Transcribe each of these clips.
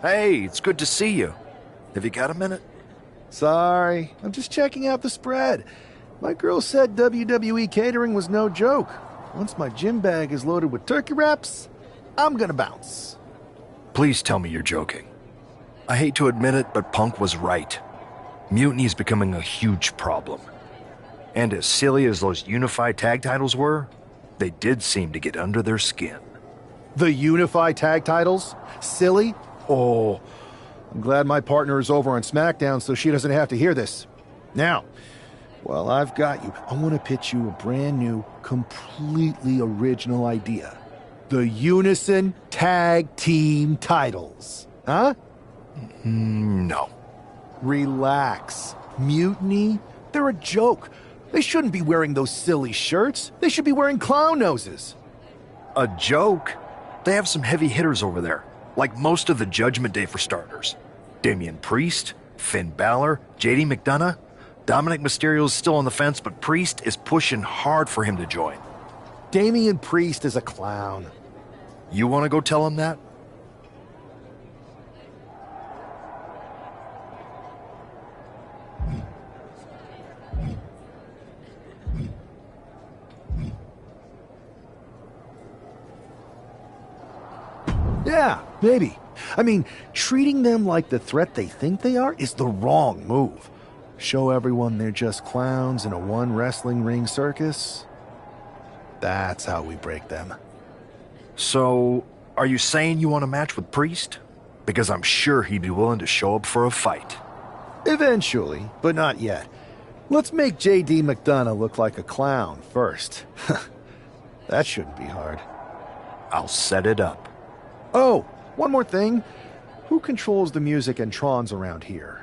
Hey, it's good to see you. Have you got a minute? Sorry, I'm just checking out the spread. My girl said WWE catering was no joke. Once my gym bag is loaded with turkey wraps, I'm gonna bounce. Please tell me you're joking. I hate to admit it, but Punk was right. Mutiny is becoming a huge problem. And as silly as those unified tag titles were, they did seem to get under their skin. The unified tag titles? Silly? Oh, I'm glad my partner is over on SmackDown so she doesn't have to hear this. Now, while I've got you, I want to pitch you a brand new, completely original idea. The Unison Tag Team titles. Huh? No. Relax. Mutiny? They're a joke. They shouldn't be wearing those silly shirts. They should be wearing clown noses. A joke? They have some heavy hitters over there, like most of the Judgment Day for starters. Damian Priest, Finn Balor, JD McDonough. Dominic Mysterio's still on the fence, but Priest is pushing hard for him to join. Damian Priest is a clown. You want to go tell him that? Yeah, maybe. I mean, treating them like the threat they think they are is the wrong move. Show everyone they're just clowns in a one wrestling ring circus. That's how we break them. So, are you saying you want a match with Priest? Because I'm sure he'd be willing to show up for a fight. Eventually, but not yet. Let's make JD McDonough look like a clown first. That shouldn't be hard. I'll set it up. Oh, one more thing. Who controls the music and trons around here?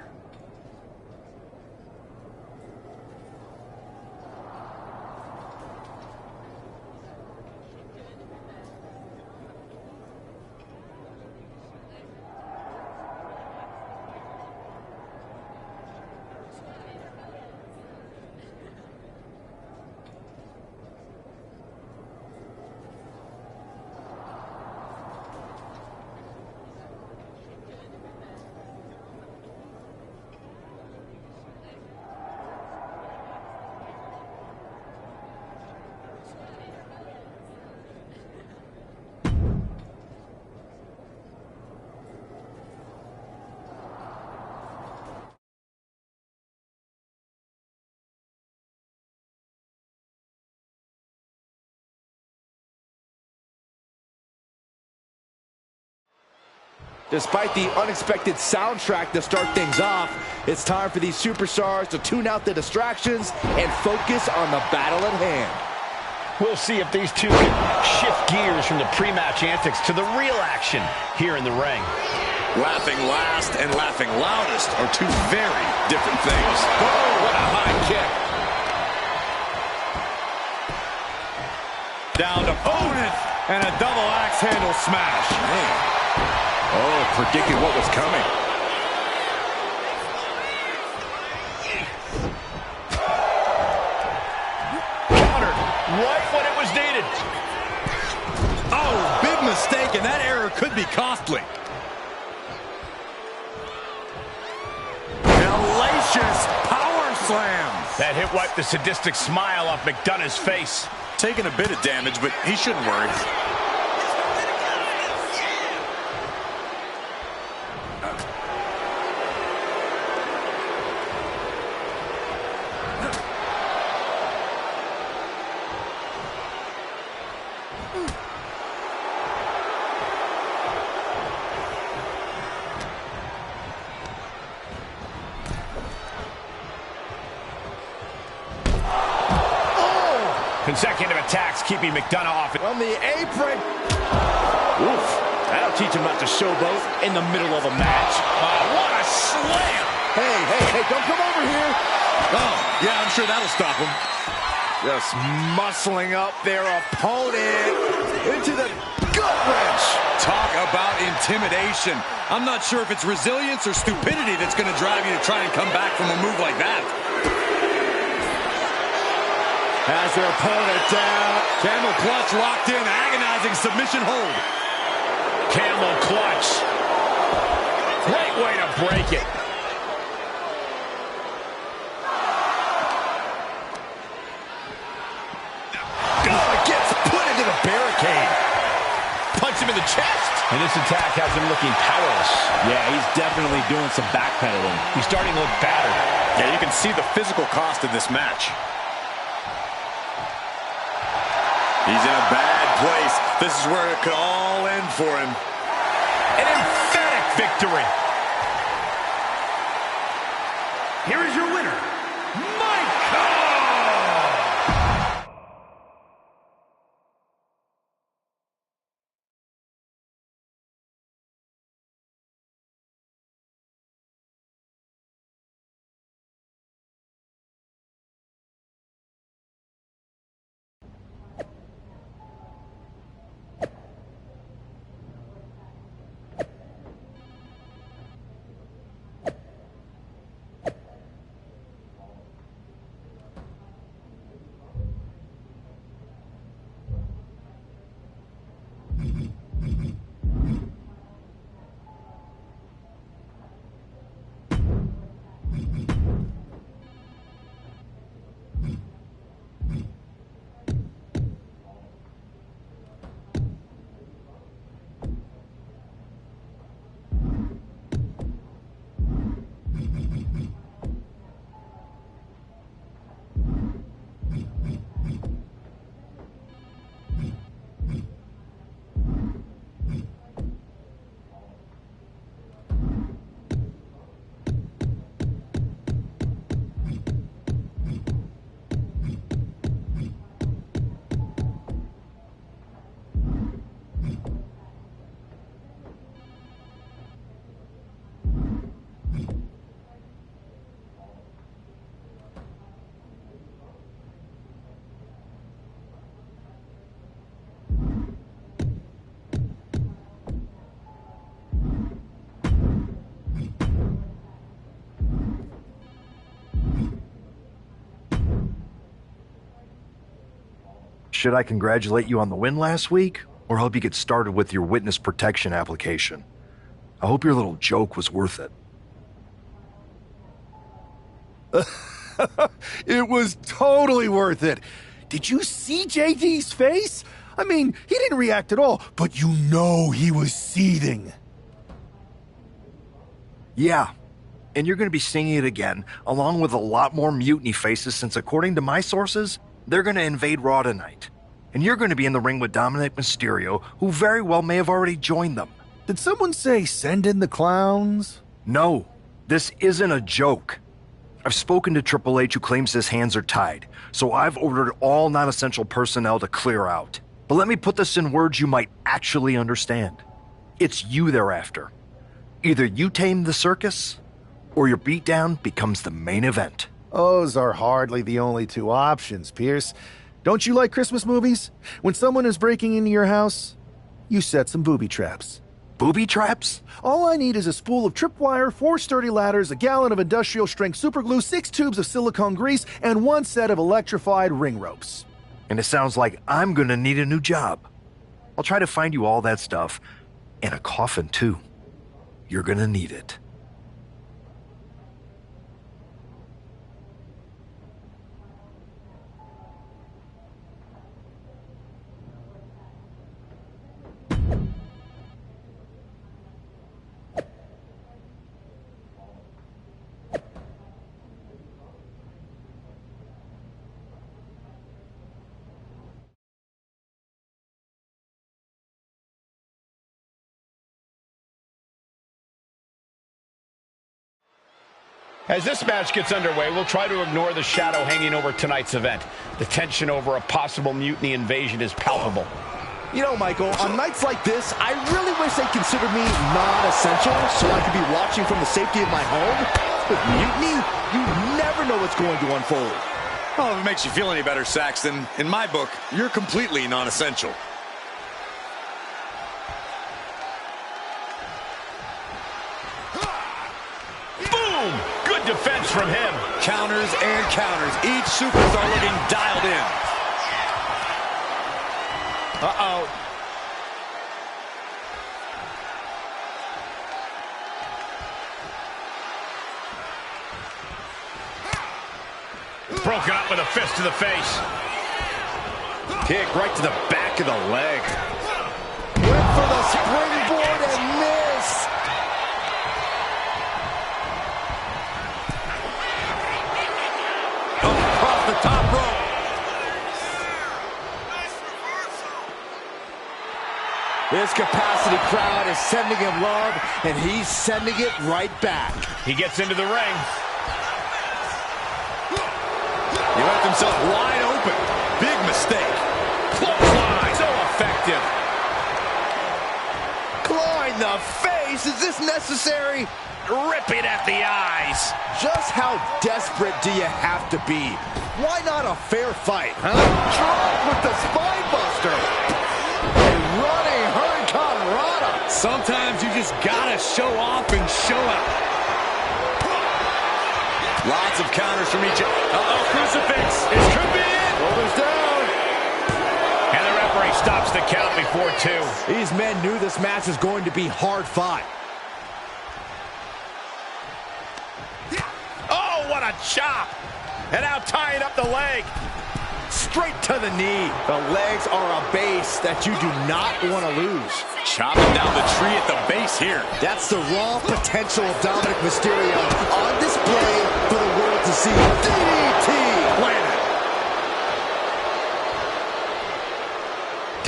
Despite the unexpected soundtrack to start things off, it's time for these superstars to tune out the distractions and focus on the battle at hand. We'll see if these two can shift gears from the pre-match antics to the real action here in the ring. Laughing last and laughing loudest are two very different things. Oh, what a high kick. Down to opponent and a double axe handle smash. Man. Oh, predicted what was coming. Countered right when it was needed. Oh, big mistake, and that error could be costly. Hellacious power slams. That hit wiped the sadistic smile off McDonough's face. Taking a bit of damage, but he shouldn't worry. Consecutive attacks keeping McDonough off it. On the apron. Oof. That'll teach him not to showboat in the middle of a match. What a slam! Hey, don't come over here. Oh, yeah, I'm sure that'll stop him. Just muscling up their opponent into the gut wrench. Talk about intimidation. I'm not sure if it's resilience or stupidity that's going to drive you to try and come back from a move like that. Has their opponent down. Camel clutch locked in, agonizing submission hold. Camel clutch. Great way to break it. Gets put into the barricade. Punch him in the chest. And this attack has him looking powerless. Yeah, he's definitely doing some backpedaling. He's starting to look battered. Yeah, you can see the physical cost in this match. He's in a bad place. This is where it could all end for him. An emphatic victory. Here is your winner, Should I congratulate you on the win last week, or help you get started with your witness protection application? I hope your little joke was worth it. It was totally worth it. Did you see JD's face? I mean, he didn't react at all, but you know he was seething. Yeah, and you're going to be seeing it again, along with a lot more mutiny faces, since according to my sources, they're going to invade Raw tonight. And you're going to be in the ring with Dominic Mysterio, who very well may have already joined them. Did someone say send in the clowns? No, this isn't a joke. I've spoken to Triple H, who claims his hands are tied, so I've ordered all non-essential personnel to clear out. But let me put this in words you might actually understand. It's you they're after. Either you tame the circus, or your beatdown becomes the main event. Those are hardly the only two options, Pierce. Don't you like Christmas movies? When someone is breaking into your house, you set some booby traps. Booby traps? All I need is a spool of tripwire, 4 sturdy ladders, a gallon of industrial-strength superglue, 6 tubes of silicone grease, and 1 set of electrified ring ropes. And it sounds like I'm gonna need a new job. I'll try to find you all that stuff, and a coffin too. You're gonna need it. As this match gets underway, we'll try to ignore the shadow hanging over tonight's event. The tension over a possible mutiny invasion is palpable. You know, Michael, on nights like this, I really wish they considered me non-essential so I could be watching from the safety of my home. With mutiny, you never know what's going to unfold. Well, if it makes you feel any better, Saxton, in my book, you're completely non-essential. Boom! Good defense from him. Counters and counters. Each superstar looking dialed in. Broken up with a fist to the face. Kick right to the back of the leg. Went for the springboard and missed. Oh, across the top rope. This capacity crowd is sending him love, and he's sending it right back. He gets into the ring. He left himself wide open. Big mistake. Clothesline. So effective. Claw in the face. Is this necessary? Ripping at the eyes. Just how desperate do you have to be? Why not a fair fight, huh? Drop with the spine buster. A running Hurricane Rana. Sometimes you just gotta show off and show out. Lots of counters from each. Uh-oh, crucifix. This could be it. Shoulders down. And the referee stops the count before 2. These men knew this match was going to be hard fought. Oh, what a chop. And now tying up the leg. Straight to the knee. The legs are a base that you do not want to lose. Chopping down the tree at the base here. That's the raw potential of Dominic Mysterio on display for the world to see. DDT! Landed.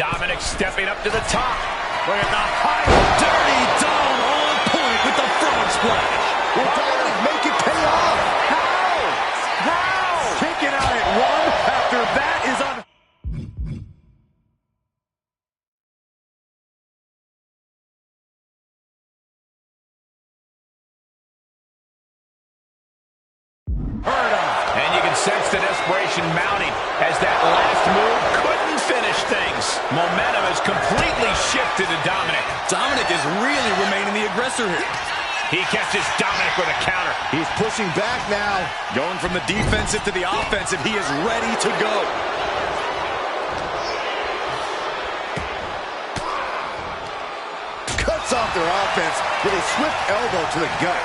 Dominic stepping up to the top. Look at the high. Dirty Dom on point with the frog splash. Will Dominic make it pay off? How? Kicking out at 1 after that is on. And you can sense the desperation mounting as that last move couldn't finish things. Momentum has completely shifted to Dominic. Dominic is really remaining the aggressor here. He catches Dominic with a counter. He's pushing back now. Going from the defensive to the offensive, he is ready to go. Cuts off their offense with a swift elbow to the gut.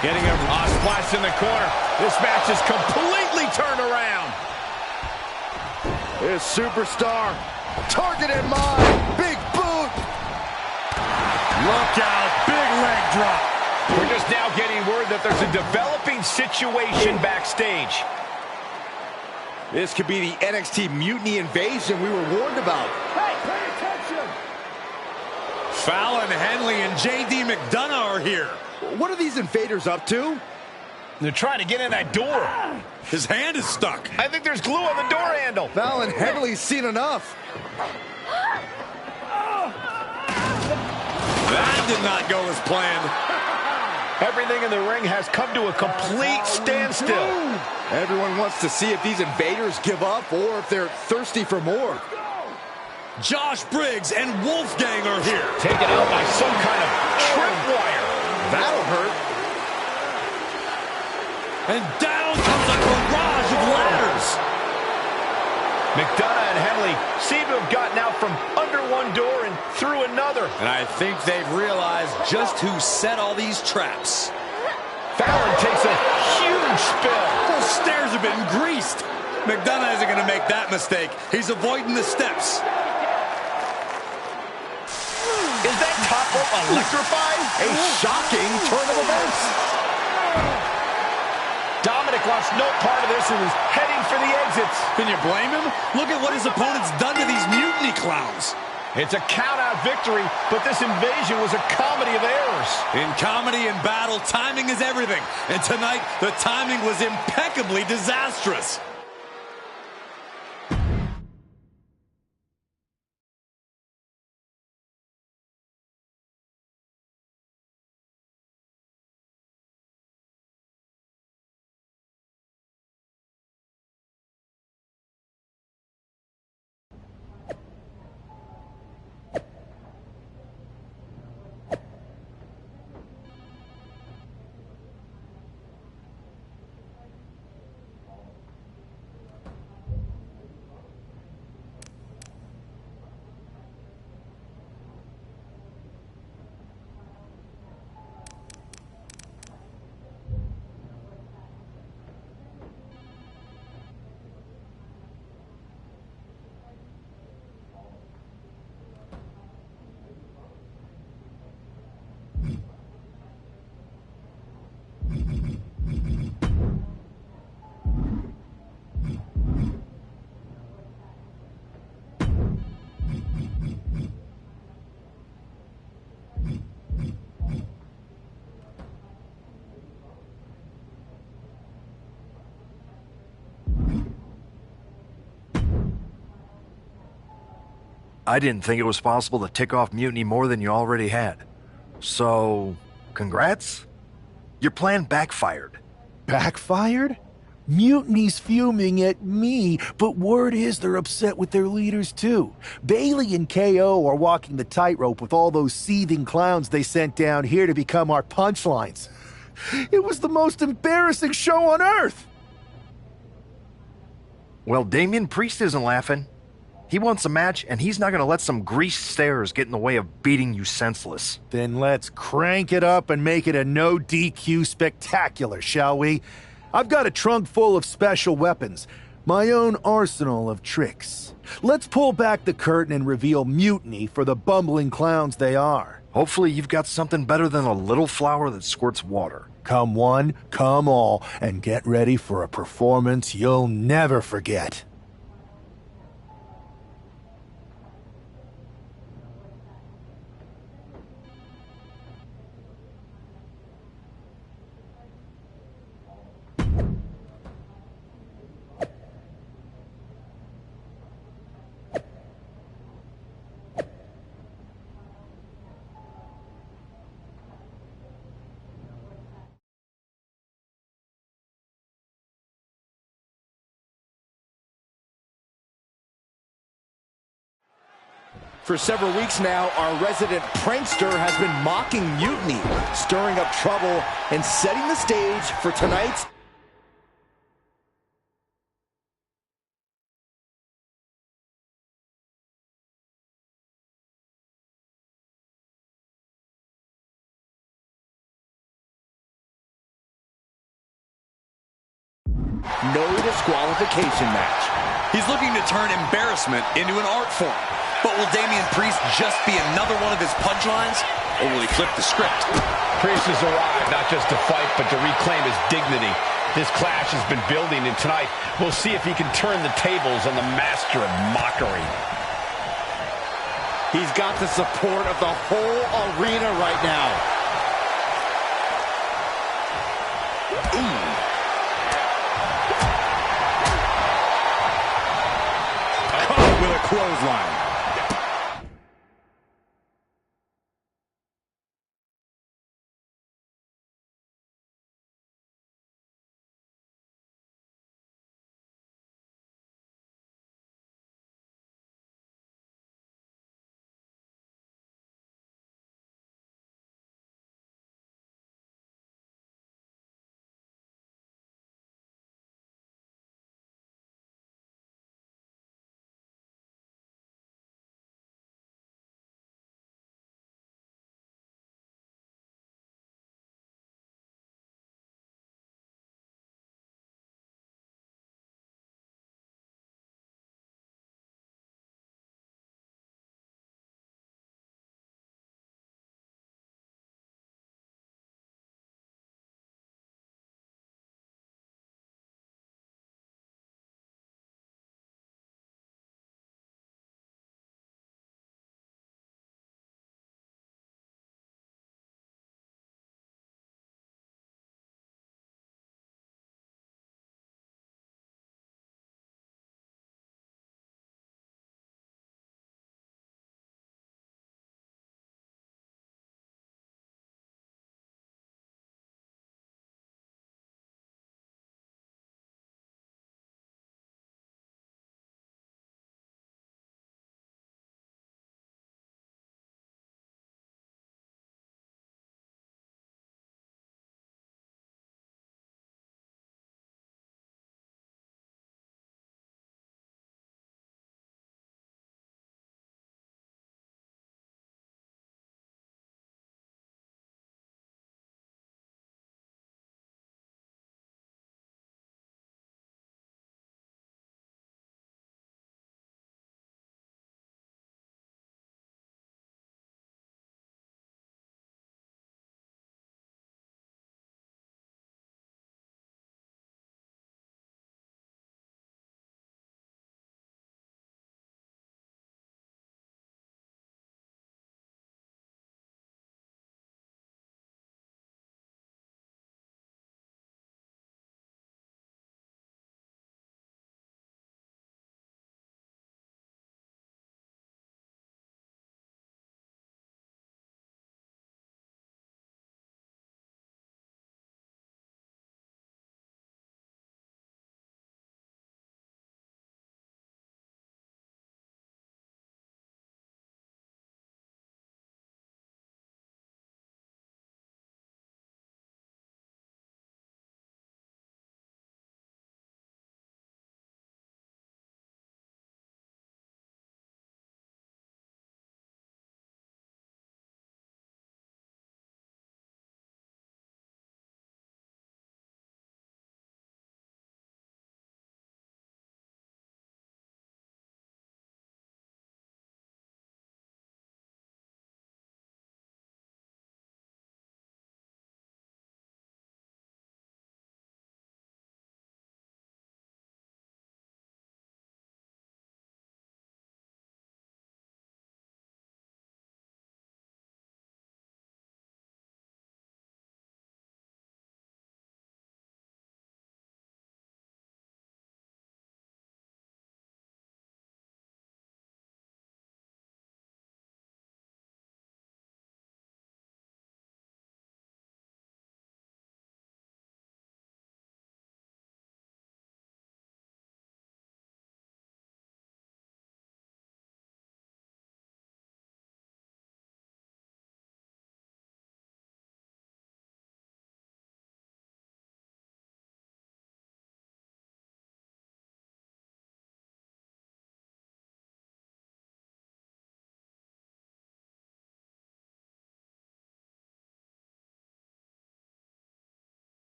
Getting a splash in the corner. This match is completely turned around. This superstar, target in mind, big boot. Look out, big leg drop. We're just now getting word that there's a developing situation backstage. This could be the NXT Mutiny Invasion we were warned about. Hey, pay attention! Fallon Henley and J.D. McDonough are here. What are these invaders up to? They're trying to get in that door. His hand is stuck. I think there's glue on the door handle. Fallon Henley's seen enough. That did not go as planned. Everything in the ring has come to a complete standstill. Everyone wants to see if these invaders give up or if they're thirsty for more. Josh Briggs and Wolfgang are here. Taken out by some kind of tripwire. That'll hurt. And down comes a barrage of ladders. McDonough and Henley seem to have gotten out from under one door and through another. And I think they've realized just who set all these traps. Fallon takes a huge spill. Those stairs have been greased. McDonough isn't going to make that mistake. He's avoiding the steps. Is that top rope electrified? A shocking turn of events. Dominic wants no part of this and is heading for the exits. Can you blame him? Look at what his opponent's done to these mutiny clowns. It's a count-out victory, but this invasion was a comedy of errors. In comedy and battle, timing is everything. And tonight, the timing was impeccably disastrous. I didn't think it was possible to tick off Mutiny more than you already had. So, congrats? Your plan backfired. Backfired? Mutiny's fuming at me, but word is they're upset with their leaders too. Bailey and KO are walking the tightrope with all those seething clowns they sent down here to become our punchlines. It was the most embarrassing show on earth! Well, Damian Priest isn't laughing. He wants a match, and he's not going to let some greased stairs get in the way of beating you senseless. Then let's crank it up and make it a no DQ spectacular, shall we? I've got a trunk full of special weapons, my own arsenal of tricks. Let's pull back the curtain and reveal Mutiny for the bumbling clowns they are. Hopefully you've got something better than a little flower that squirts water. Come one, come all, and get ready for a performance you'll never forget. For several weeks now, our resident prankster has been mocking Mutiny, stirring up trouble, and setting the stage for tonight's no disqualification match. He's looking to turn embarrassment into an art form. But will Damian Priest just be another one of his punchlines? Or will he flip the script? Priest has arrived not just to fight, but to reclaim his dignity. This clash has been building, and tonight we'll see if he can turn the tables on the master of mockery. He's got the support of the whole arena right now. Ooh. Caught with a clothesline.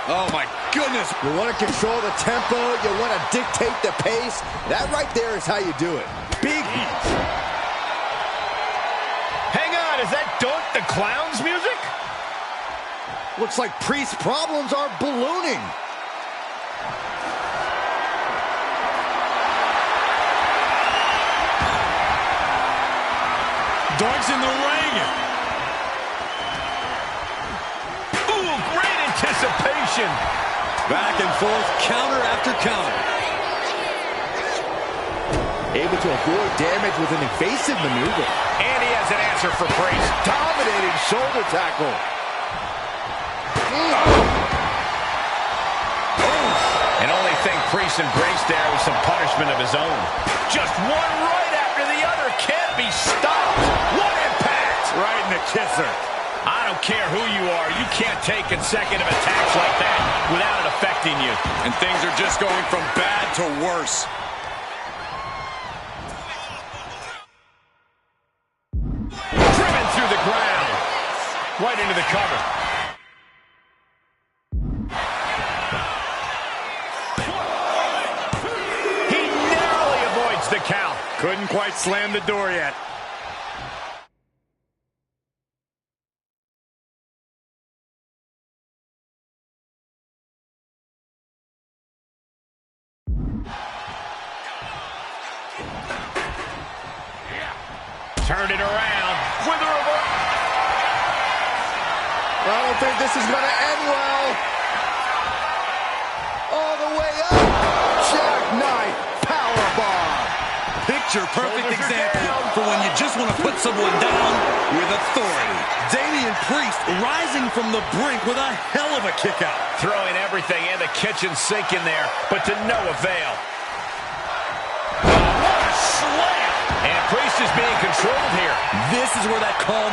Oh, my goodness. You want to control the tempo. You want to dictate the pace. That right there is how you do it. Big heat. Hang on, is that Don't the Clown's music? Looks like Priest's problems are ballooning. Doink's in the ring. Ooh, great anticipation. Back and forth, counter after counter. Able to avoid damage with an evasive maneuver. And he has an answer for Priest. Dominating shoulder tackle. And only thing Priest embraced there was some punishment of his own. Just one right after the other can't be stopped. What impact! Right in the kisser. I don't care who you are, you can't take consecutive attacks like that without it affecting you. And things are just going from bad to worse. Driven through the ground. Right into the cover. He narrowly avoids the count. Couldn't quite slam the door yet. Turned it around with a reverse. I don't think this is going to end well. All the way up. Jackknife powerbomb. Picture-perfect example for when you just want to put someone down with authority. Damian Priest rising from the brink with a hell of a kick out. Throwing everything in the kitchen sink in there, but to no avail. What a slam! And Priest is being controlled here. This is where that calm...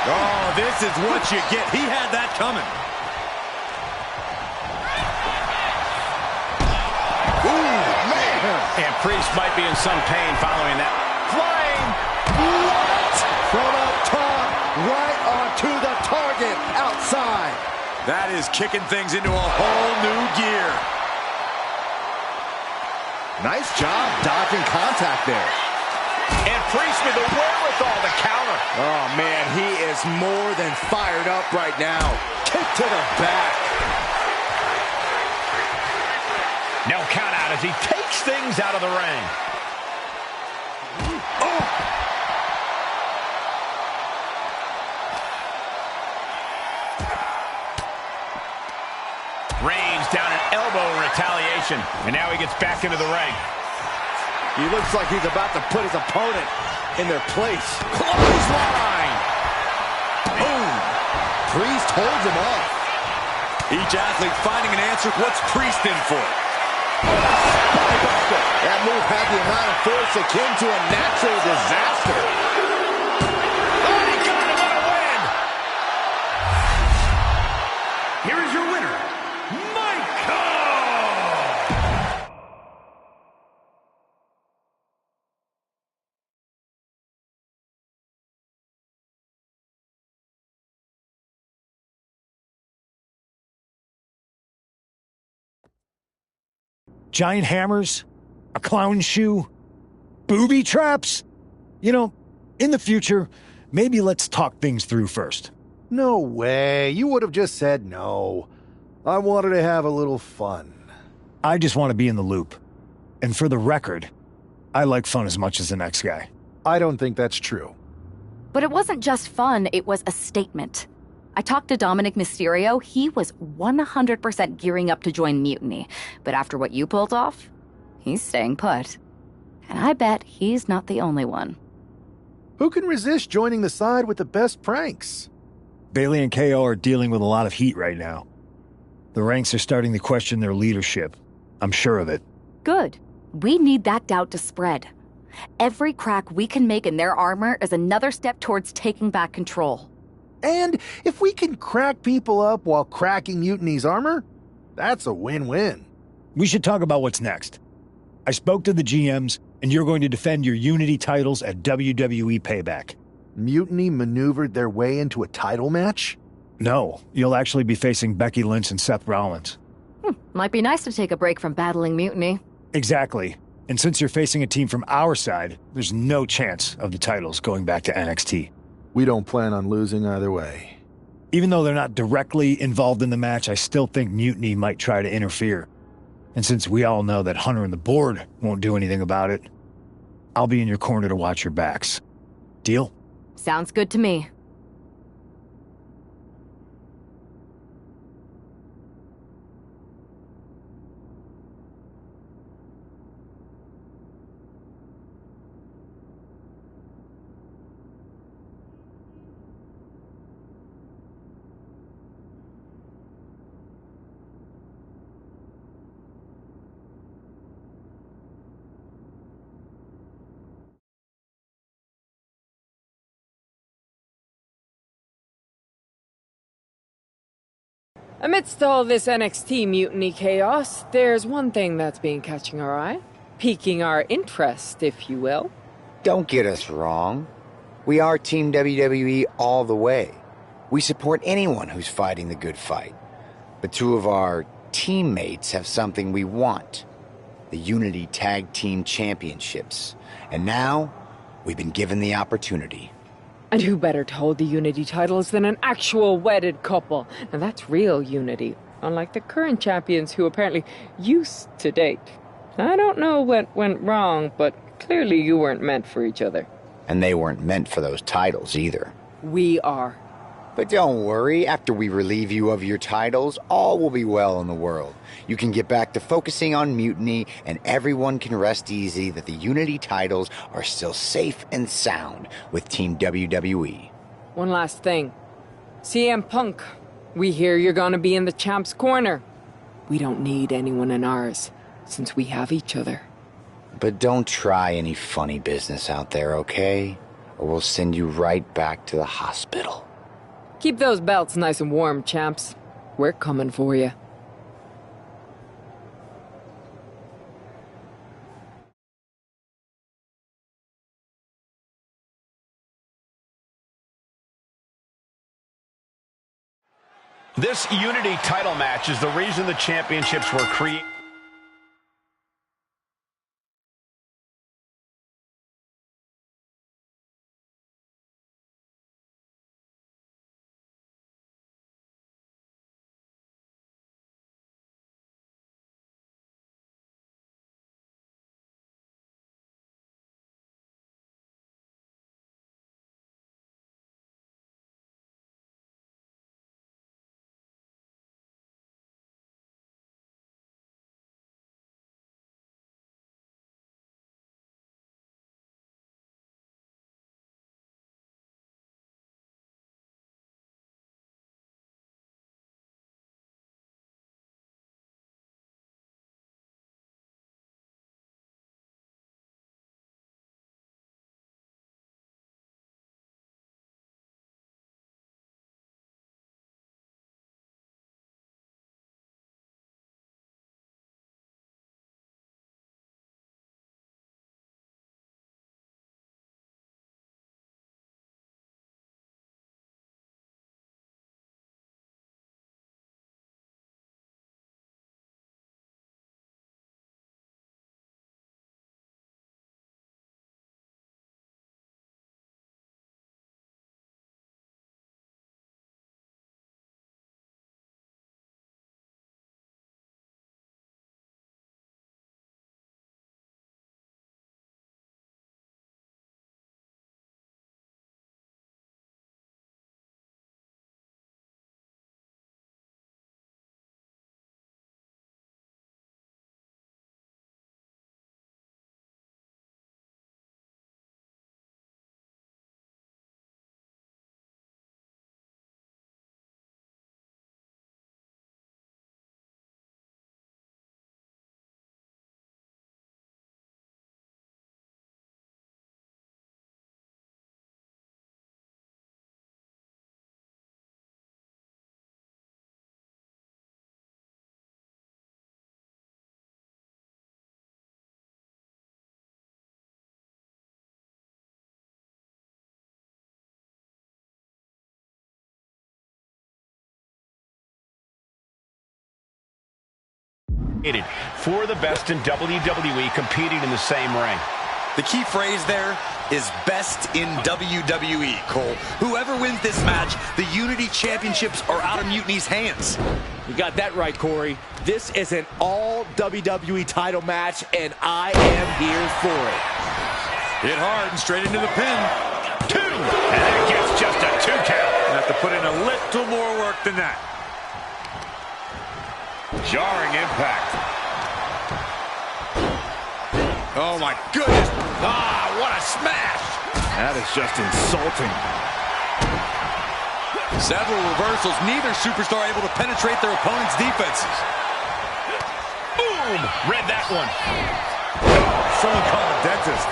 Oh, this is what you get. He had that coming. Ooh, man. And Priest might be in some pain following that. Flying! What? From up top, right onto the target outside. That is kicking things into a whole new gear. Nice job dodging contact there. And Priest with the wherewithal to counter. Oh, man, he is more than fired up right now. Kick to the back. No count out as he takes things out of the ring. Oh! Reigns down an elbow in retaliation. And now he gets back into the ring. He looks like he's about to put his opponent in their place. Clothesline! Boom! Priest holds him off. Each athlete finding an answer. What's Priest in for? That move had the amount of force akin to a natural disaster. Oh, he got him on a win! Here is your winner, Michael! Giant hammers, a clown shoe, booby traps. You know, in the future, maybe let's talk things through first. No way. You would have just said no. I wanted to have a little fun. I just want to be in the loop. And for the record, I like fun as much as the next guy. I don't think that's true. But it wasn't just fun, it was a statement. I talked to Dominic Mysterio. He was 100% gearing up to join Mutiny. But after what you pulled off, he's staying put. And I bet he's not the only one. Who can resist joining the side with the best pranks? Bailey and KO are dealing with a lot of heat right now. The ranks are starting to question their leadership. I'm sure of it. Good. We need that doubt to spread. Every crack we can make in their armor is another step towards taking back control. And if we can crack people up while cracking Mutiny's armor, that's a win-win. We should talk about what's next. I spoke to the GMs, and you're going to defend your Unity titles at WWE Payback. Mutiny maneuvered their way into a title match? No, you'll actually be facing Becky Lynch and Seth Rollins. Might be nice to take a break from battling Mutiny. Exactly. And since you're facing a team from our side, there's no chance of the titles going back to NXT. We don't plan on losing either way. Even though they're not directly involved in the match, I still think Mutiny might try to interfere. And since we all know that Hunter and the board won't do anything about it, I'll be in your corner to watch your backs. Deal? Sounds good to me. Amidst all this NXT mutiny chaos, there's one thing that's been catching our eye. Piquing our interest, if you will. Don't get us wrong. We are Team WWE all the way. We support anyone who's fighting the good fight. But two of our teammates have something we want. The Unity Tag Team Championships. And now, we've been given the opportunity. And who better to hold the Unity titles than an actual wedded couple? Now that's real unity, unlike the current champions who apparently used to date. I don't know what went wrong, but clearly you weren't meant for each other. And they weren't meant for those titles either. We are. But don't worry, after we relieve you of your titles, all will be well in the world. You can get back to focusing on Mutiny, and everyone can rest easy that the Unity titles are still safe and sound with Team WWE. One last thing. CM Punk, we hear you're gonna be in the champ's corner. We don't need anyone in ours, since we have each other. But don't try any funny business out there, okay? Or we'll send you right back to the hospital. Keep those belts nice and warm, champs. We're coming for you. This Unity title match is the reason the championships were created. For the best in WWE competing in the same ring. The key phrase there is best in WWE, Cole. Whoever wins this match, the Unity Championships are out of Mutiny's hands. You got that right, Corey. This is an all WWE title match, and I am here for it. Hit hard and straight into the pin. 2, and it gets just a 2 count. Have to put in a little more work than that. Jarring impact. Oh my goodness. Ah, what a smash. That is just insulting. Several reversals, neither superstar able to penetrate their opponent's defenses. Boom! Read that one. Someone call a dentist.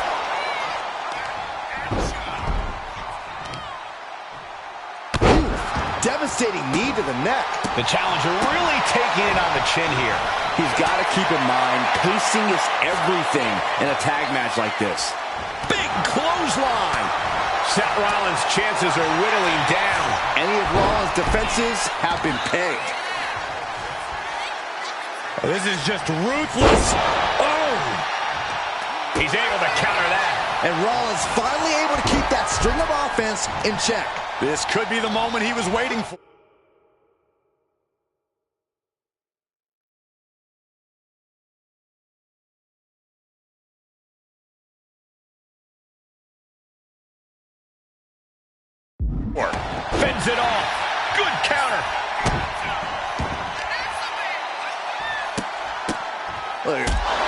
Devastating knee to the neck. The challenger really taking it on the chin here. He's got to keep in mind, pacing is everything in a tag match like this. Big clothesline. Seth Rollins' chances are whittling down. Any of Rollins' defenses have been pegged. This is just ruthless. Oh! He's able to counter that. And Rollins finally able to keep that string of offense in check. This could be the moment he was waiting for. Fends it off. Good counter.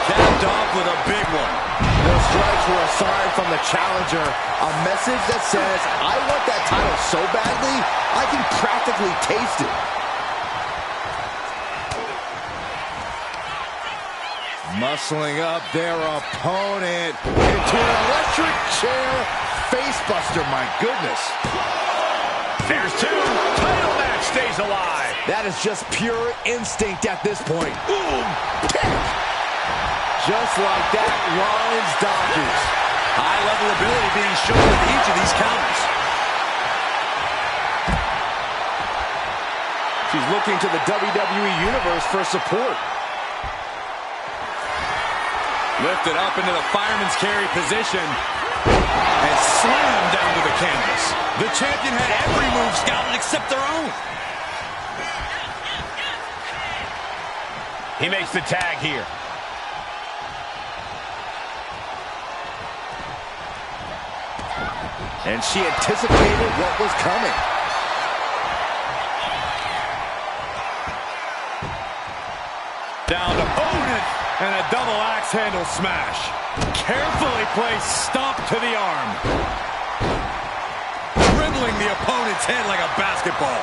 Capped off with a big one. Those strikes were a sign from the challenger. A message that says, I want that title so badly, I can practically taste it. Muscling up their opponent into an electric chair facebuster, my goodness. There's 2. Title match stays alive. That is just pure instinct at this point. Boom! Just like that, Rollins dodges. High level ability being shown with each of these counters. She's looking to the WWE Universe for support. Lifted up into the fireman's carry position and slammed down to the canvas. The champion had every move scouted except their own. He makes the tag here. And she anticipated what was coming. Down to opponent and a double axe handle smash. Carefully placed stomp to the arm. Dribbling the opponent's head like a basketball.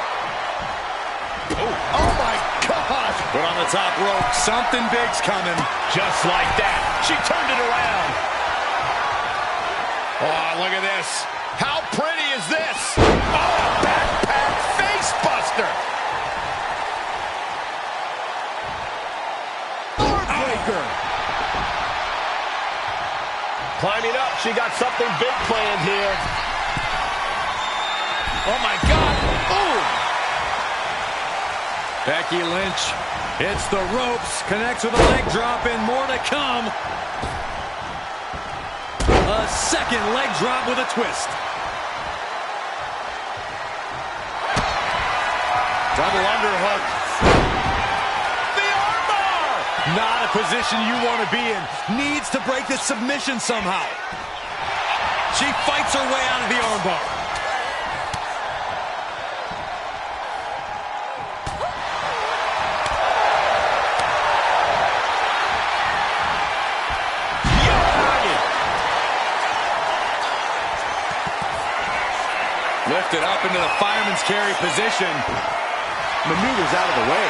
Oh my gosh! But on the top rope, something big's coming. Just like that. She turned it around. Oh, look at this. How pretty is this? Oh, a backpack face buster. Heartbreaker. Climbing up. She got something big planned here. Oh, my God. Ooh. Becky Lynch hits the ropes, connects with a leg drop, and more to come. A second leg drop with a twist. Double underhook. The armbar! Not a position you want to be in. Needs to break this submission somehow. She fights her way out of the armbar. Lifted up into the fireman's carry position. Maneuvers out of the way.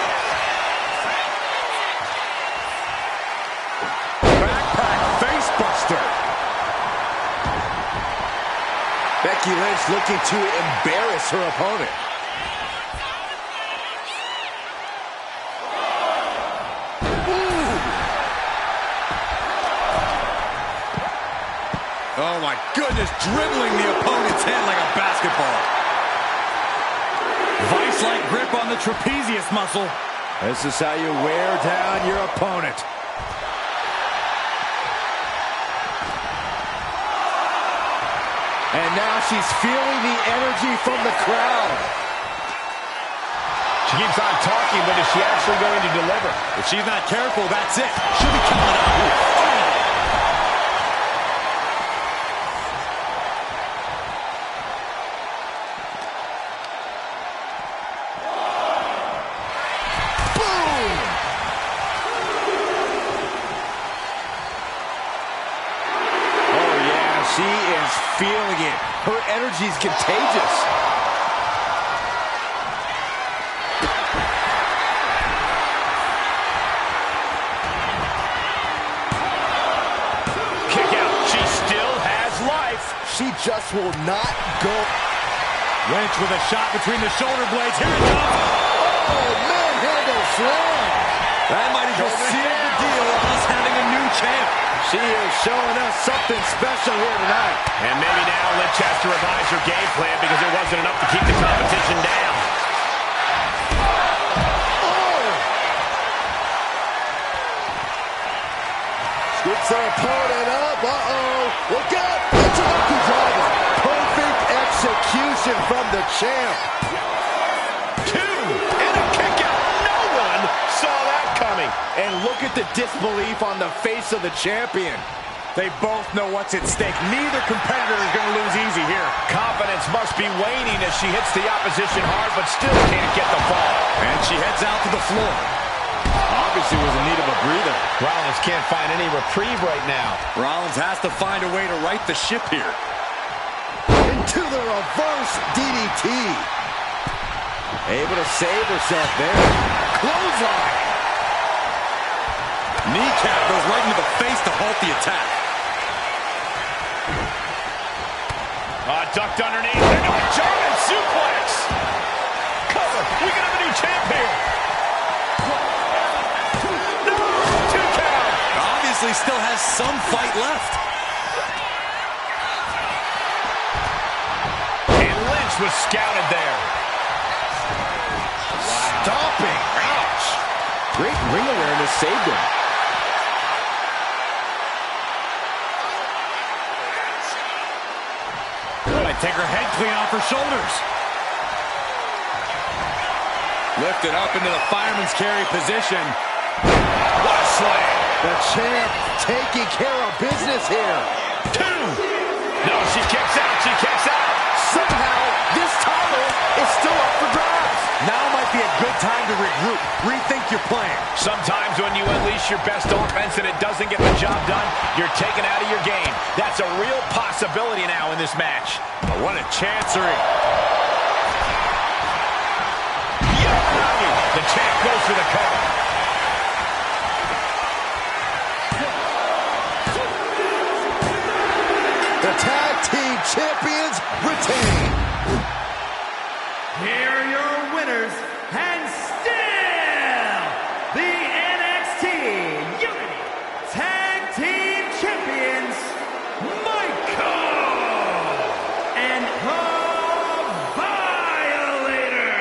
Backpack facebuster. Becky Lynch looking to embarrass her opponent. Oh my goodness, dribbling the opponent's head like a basketball. Vice-like grip on the trapezius muscle. This is how you wear down your opponent. And now she's feeling the energy from the crowd. She keeps on talking, but is she actually going to deliver? If she's not careful, that's it. She'll be counted out. She is feeling it. Her energy's contagious. Kick out. She still has life. She just will not go. Lynch with a shot between the shoulder blades. Here it comes. Oh, manhandle slam. That might have just sealed the deal of us having a new champ. She is showing us something special here tonight. And maybe now Lynch has to revise her game plan because it wasn't enough to keep the competition down. Oh! Scoops her opponent up. Uh-oh. Look out. It's a lucky driver. Perfect execution from the champ. 2 and a kick out. No one saw that coming. And look at the disbelief on the face of the champion. They both know what's at stake. Neither competitor is going to lose easy here. Confidence must be waning as she hits the opposition hard, but still can't get the fall. And she heads out to the floor. Obviously was in need of a breather. Rollins can't find any reprieve right now. Rollins has to find a way to right the ship here. Into the reverse DDT. Able to save herself there. Clothesline. Kneecap goes right into the face to halt the attack. Ducked underneath. Into a German suplex. Cover. We can have a new champ here. No, 2 count. Obviously still has some fight left. And Lynch was scouted there. Wow. Stomping. Ouch. Great ring awareness saved him. Take her head clean off her shoulders. Lifted up into the fireman's carry position. What a slam. The champ taking care of business here. 2. No, she kicks out. She kicks out. Somehow, this title is still up for grabs. Now might be a good time to regroup. Rethink your plan. Sometimes when you unleash your best offense and it doesn't get the job done, you're taken out of your game. That's a real possibility now in this match. Oh, what a chancery. The champ goes for the cover. The tag team champions retain. Here are your winners, and still the NXT Unity Tag Team Champions, Michael and the Violator.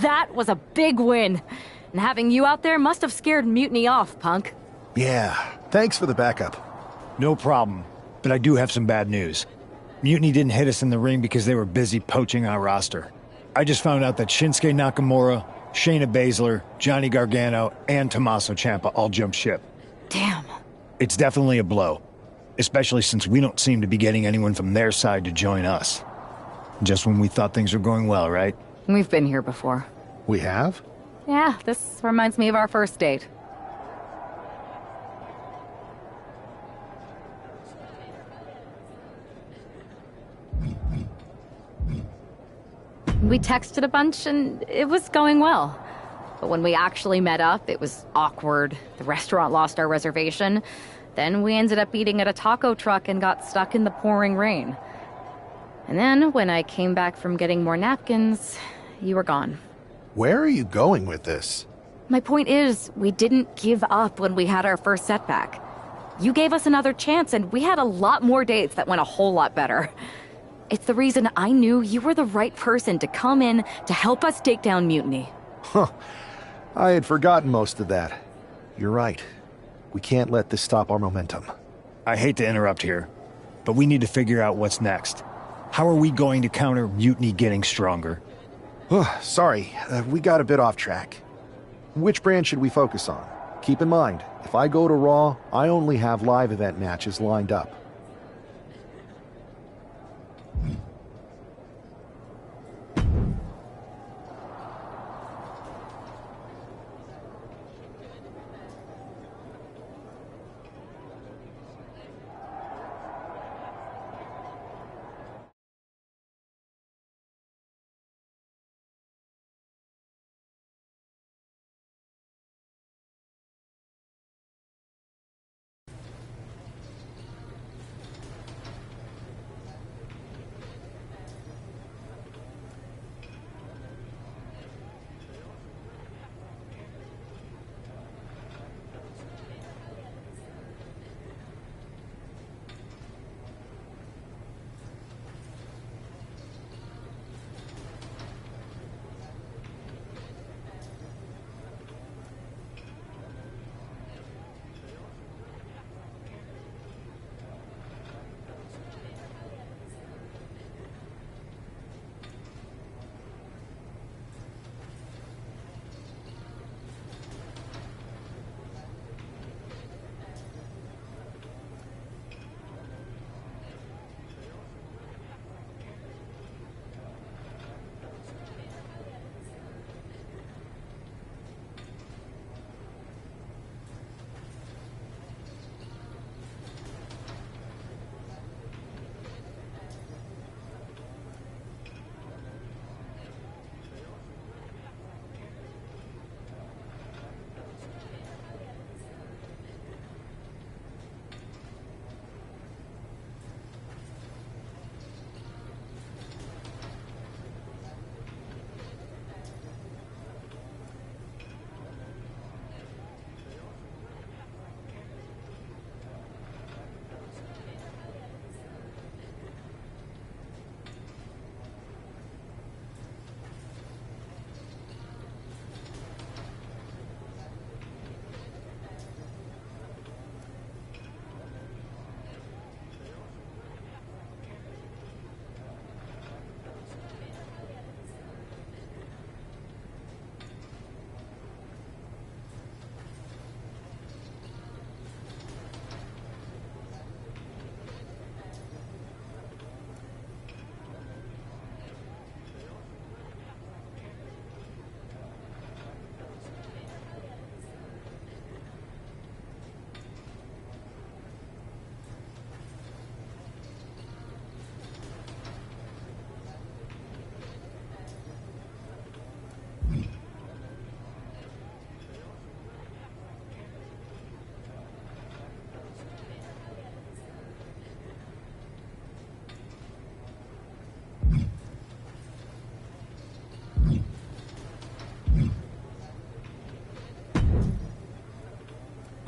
That was a big win. And having you out there must have scared Mutiny off, Punk. Yeah, thanks for the backup. No problem, but I do have some bad news. Mutiny didn't hit us in the ring because they were busy poaching our roster. I just found out that Shinsuke Nakamura, Shayna Baszler, Johnny Gargano, and Tommaso Ciampa all jumped ship. Damn. It's definitely a blow. especially since we don't seem to be getting anyone from their side to join us. Just when we thought things were going well, right? We've been here before. We have? Yeah, this reminds me of our first date. We texted a bunch and it was going well. But when we actually met up, it was awkward. The restaurant lost our reservation. Then we ended up eating at a taco truck and got stuck in the pouring rain. And then, when I came back from getting more napkins, you were gone. Where are you going with this? My point is, we didn't give up when we had our first setback. You gave us another chance, and we had a lot more dates that went a whole lot better. It's the reason I knew you were the right person to come in to help us take down Mutiny. Huh. I had forgotten most of that. You're right. We can't let this stop our momentum. I hate to interrupt here, but we need to figure out what's next. How are we going to counter Mutiny getting stronger? Sorry, we got a bit off track. Which brand should we focus on? Keep in mind, if I go to Raw, I only have live event matches lined up.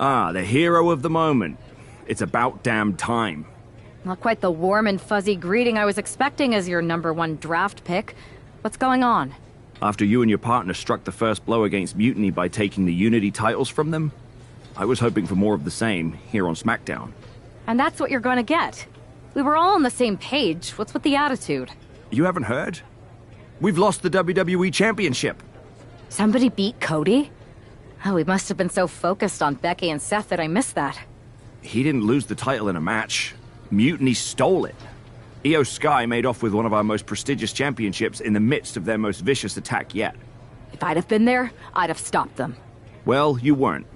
Ah, the hero of the moment. It's about damn time. Not quite the warm and fuzzy greeting I was expecting as your #1 draft pick. What's going on? After you and your partner struck the first blow against Mutiny by taking the Unity titles from them, I was hoping for more of the same here on SmackDown. And that's what you're gonna get. We were all on the same page. What's with the attitude? You haven't heard? We've lost the WWE Championship. Somebody beat Cody? Oh, we must have been so focused on Becky and Seth that I missed that. He didn't lose the title in a match. Mutiny stole it. Io Sky made off with one of our most prestigious championships in the midst of their most vicious attack yet. If I'd have been there, I'd have stopped them. Well, you weren't.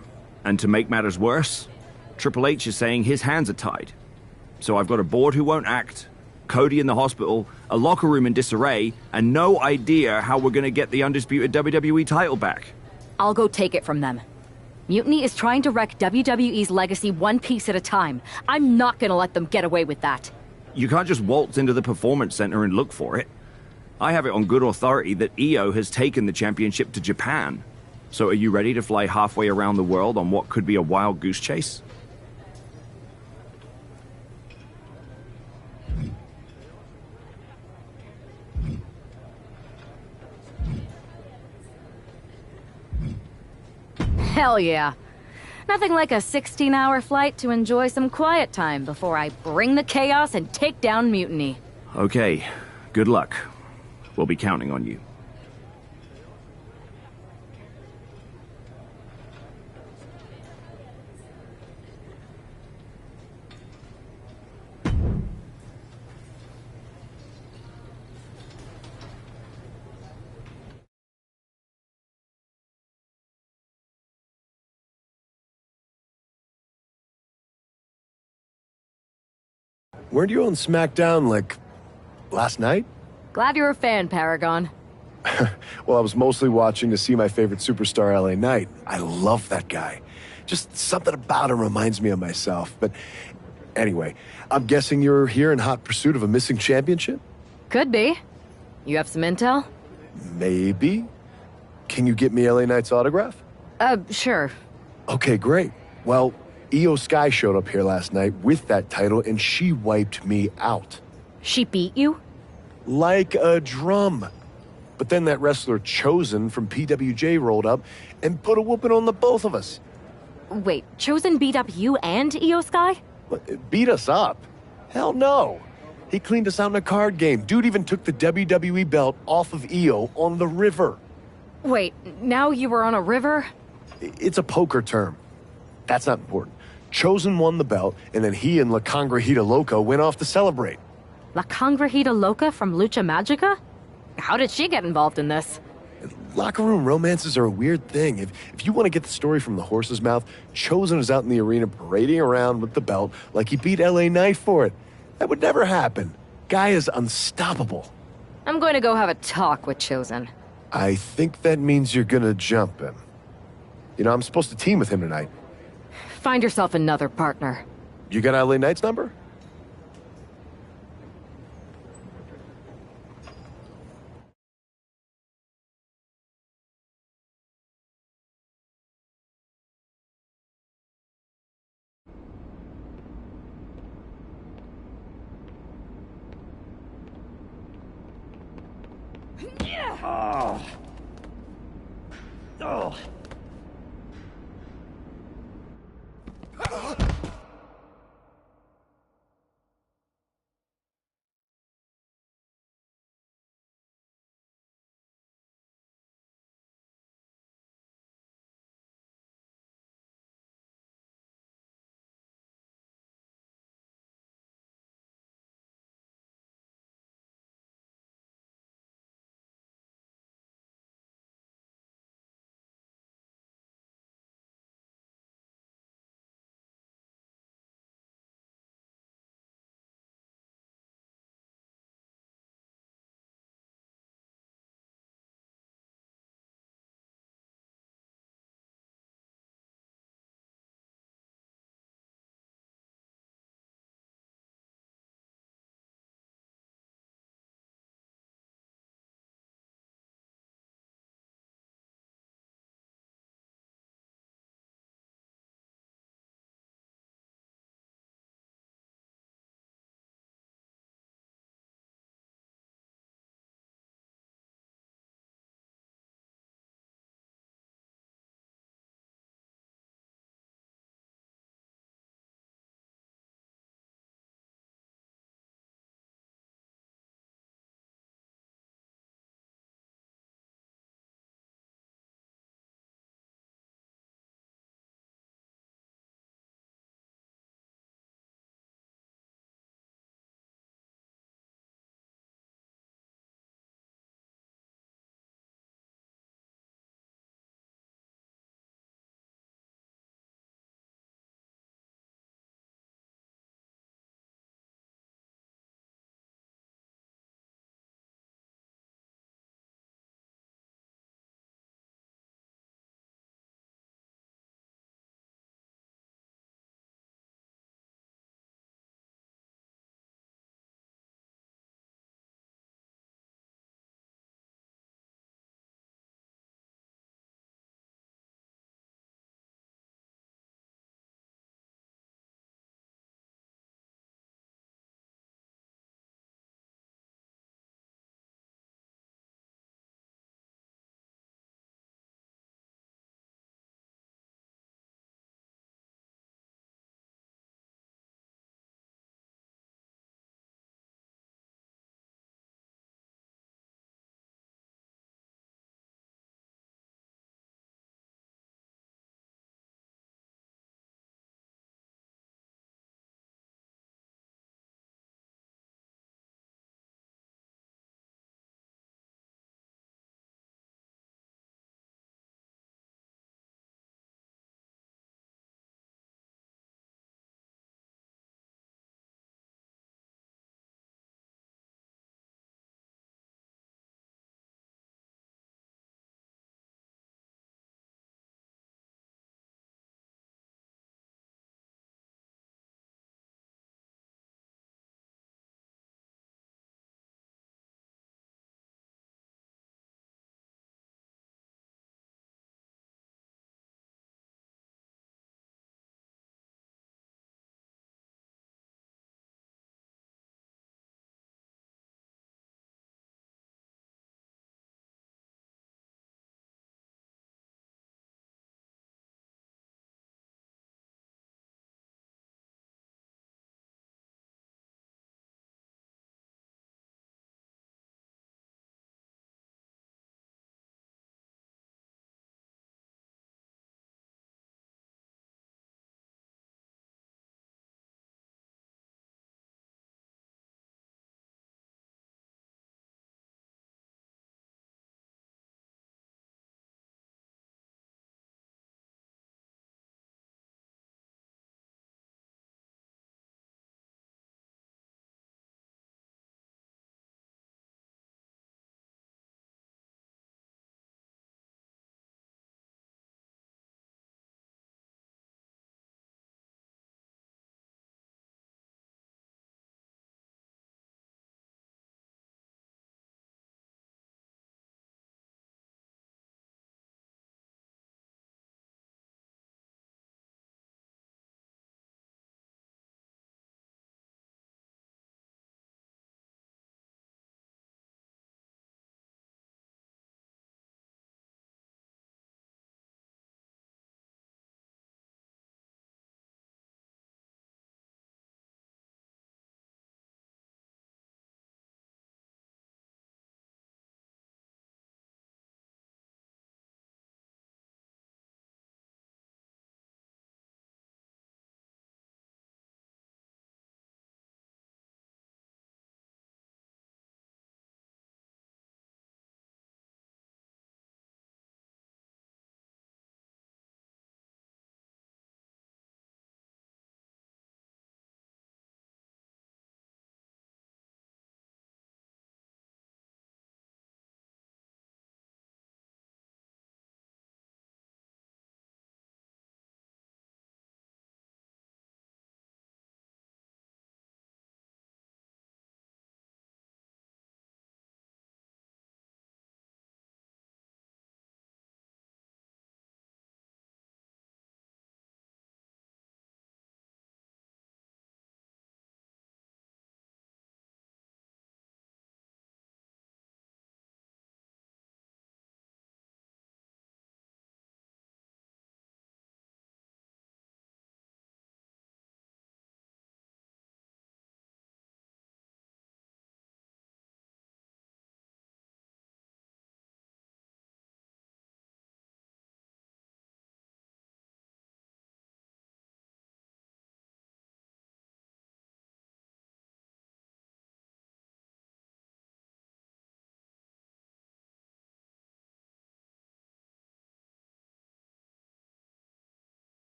And to make matters worse, Triple H is saying his hands are tied. So I've got a board who won't act, Cody in the hospital, a locker room in disarray, and no idea how we're gonna get the undisputed WWE title back. I'll go take it from them. Mutiny is trying to wreck WWE's legacy one piece at a time. I'm not gonna let them get away with that. You can't just waltz into the Performance Center and look for it. I have it on good authority that Io has taken the championship to Japan. So are you ready to fly halfway around the world on what could be a wild goose chase? Hell yeah. Nothing like a 16-hour flight to enjoy some quiet time before I bring the chaos and take down Mutiny. Okay, good luck. We'll be counting on you. Weren't you on SmackDown, like, last night? Glad you're a fan, Paragon. Well, I was mostly watching to see my favorite superstar, LA Knight. I love that guy. Just something about him reminds me of myself. But anyway, I'm guessing you're here in hot pursuit of a missing championship? Could be. You have some intel? Maybe. Can you get me LA Knight's autograph? Sure. Okay, great. Well, Io Sky showed up here last night with that title, and she wiped me out. She beat you? Like a drum. But then that wrestler Chosen from PWJ rolled up and put a whooping on the both of us. Wait, Chosen beat up you and Io Sky? What, beat us up? Hell no. He cleaned us out in a card game. Dude even took the WWE belt off of Io on the river. Wait, now you were on a river? It's a poker term. That's not important. Chosen won the belt, and then he and La Congrejita Loca went off to celebrate. La Congrejita Loca from Lucha Magica? How did she get involved in this? Locker room romances are a weird thing. If you want to get the story from the horse's mouth, Chosen is out in the arena parading around with the belt like he beat LA Knight for it. That would never happen. Guy is unstoppable. I'm going to go have a talk with Chosen. I think that means you're gonna jump him. You know, I'm supposed to team with him tonight. Find yourself another partner. You got LA Knight's number?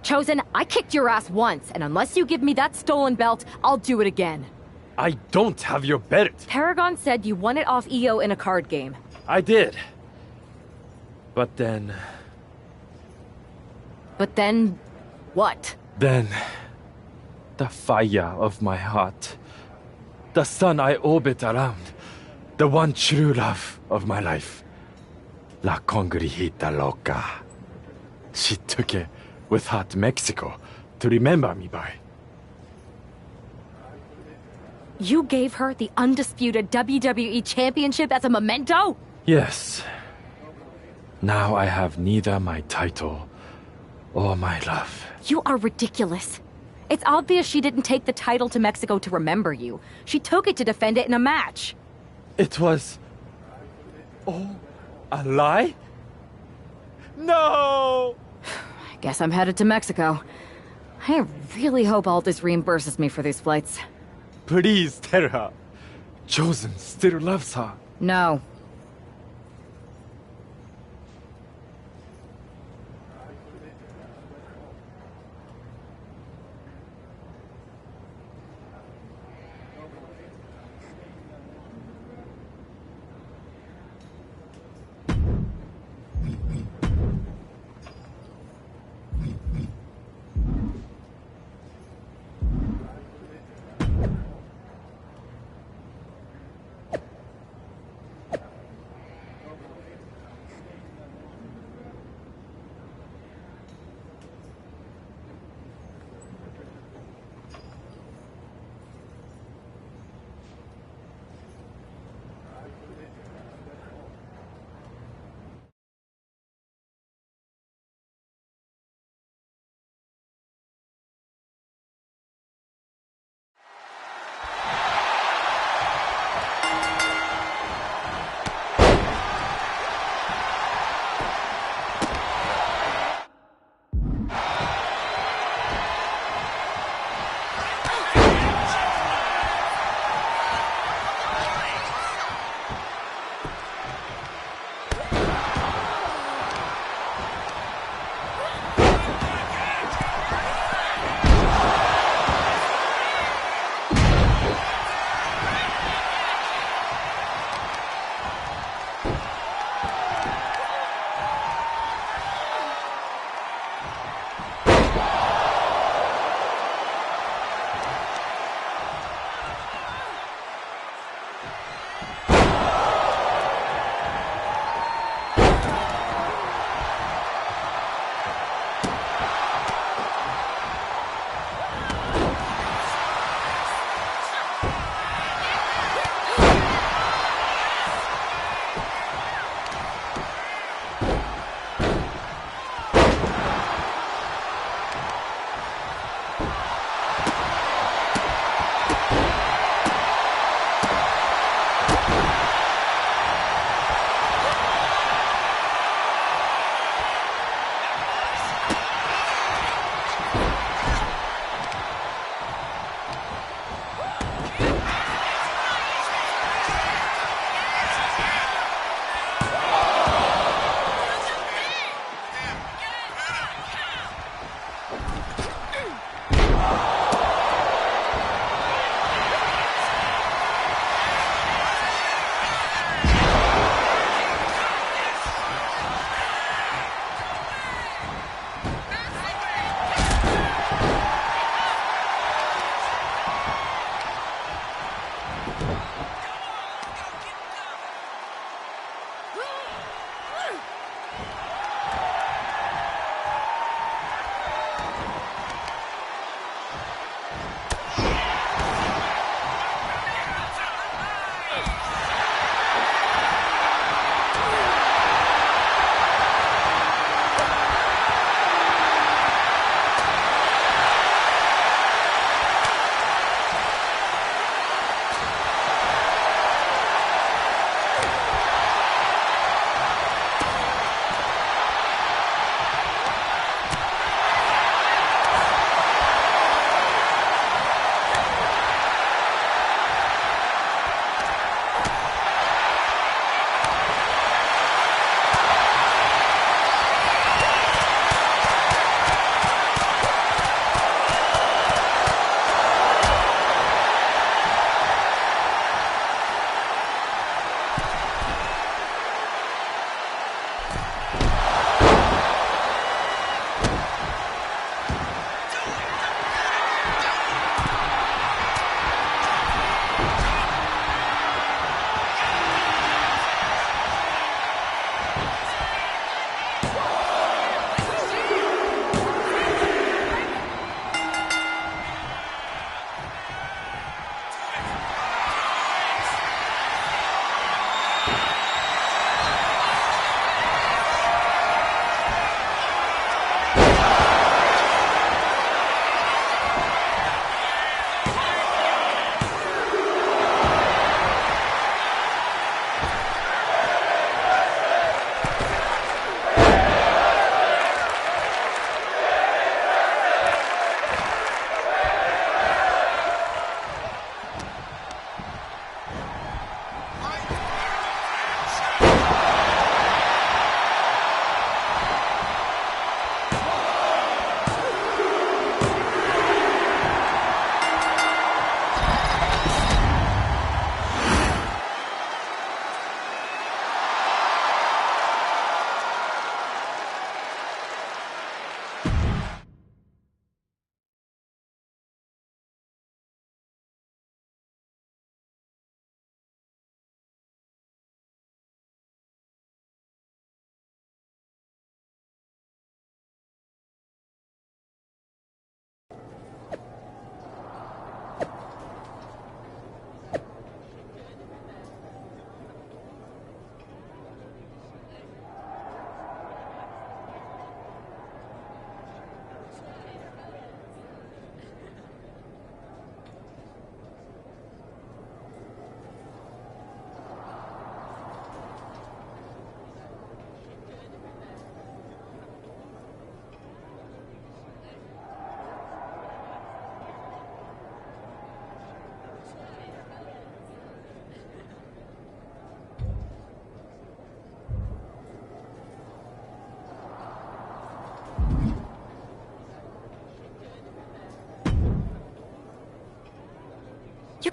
Chosen, I kicked your ass once, and unless you give me that stolen belt, I'll do it again. I don't have your belt. Paragon said you won it off EO in a card game. I did. But then... But then... what? Then... the fire of my heart. The sun I orbit around. The one true love of my life. La Congrijita Loca. She took it with her to Mexico to remember me by. You gave her the undisputed WWE Championship as a memento? Yes. Now I have neither my title or my love. You are ridiculous. It's obvious she didn't take the title to Mexico to remember you. She took it to defend it in a match. It was... Oh, a lie? No! I guess I'm headed to Mexico. I really hope Aldous reimburses me for these flights. Please tell her. Chosen still loves her. No.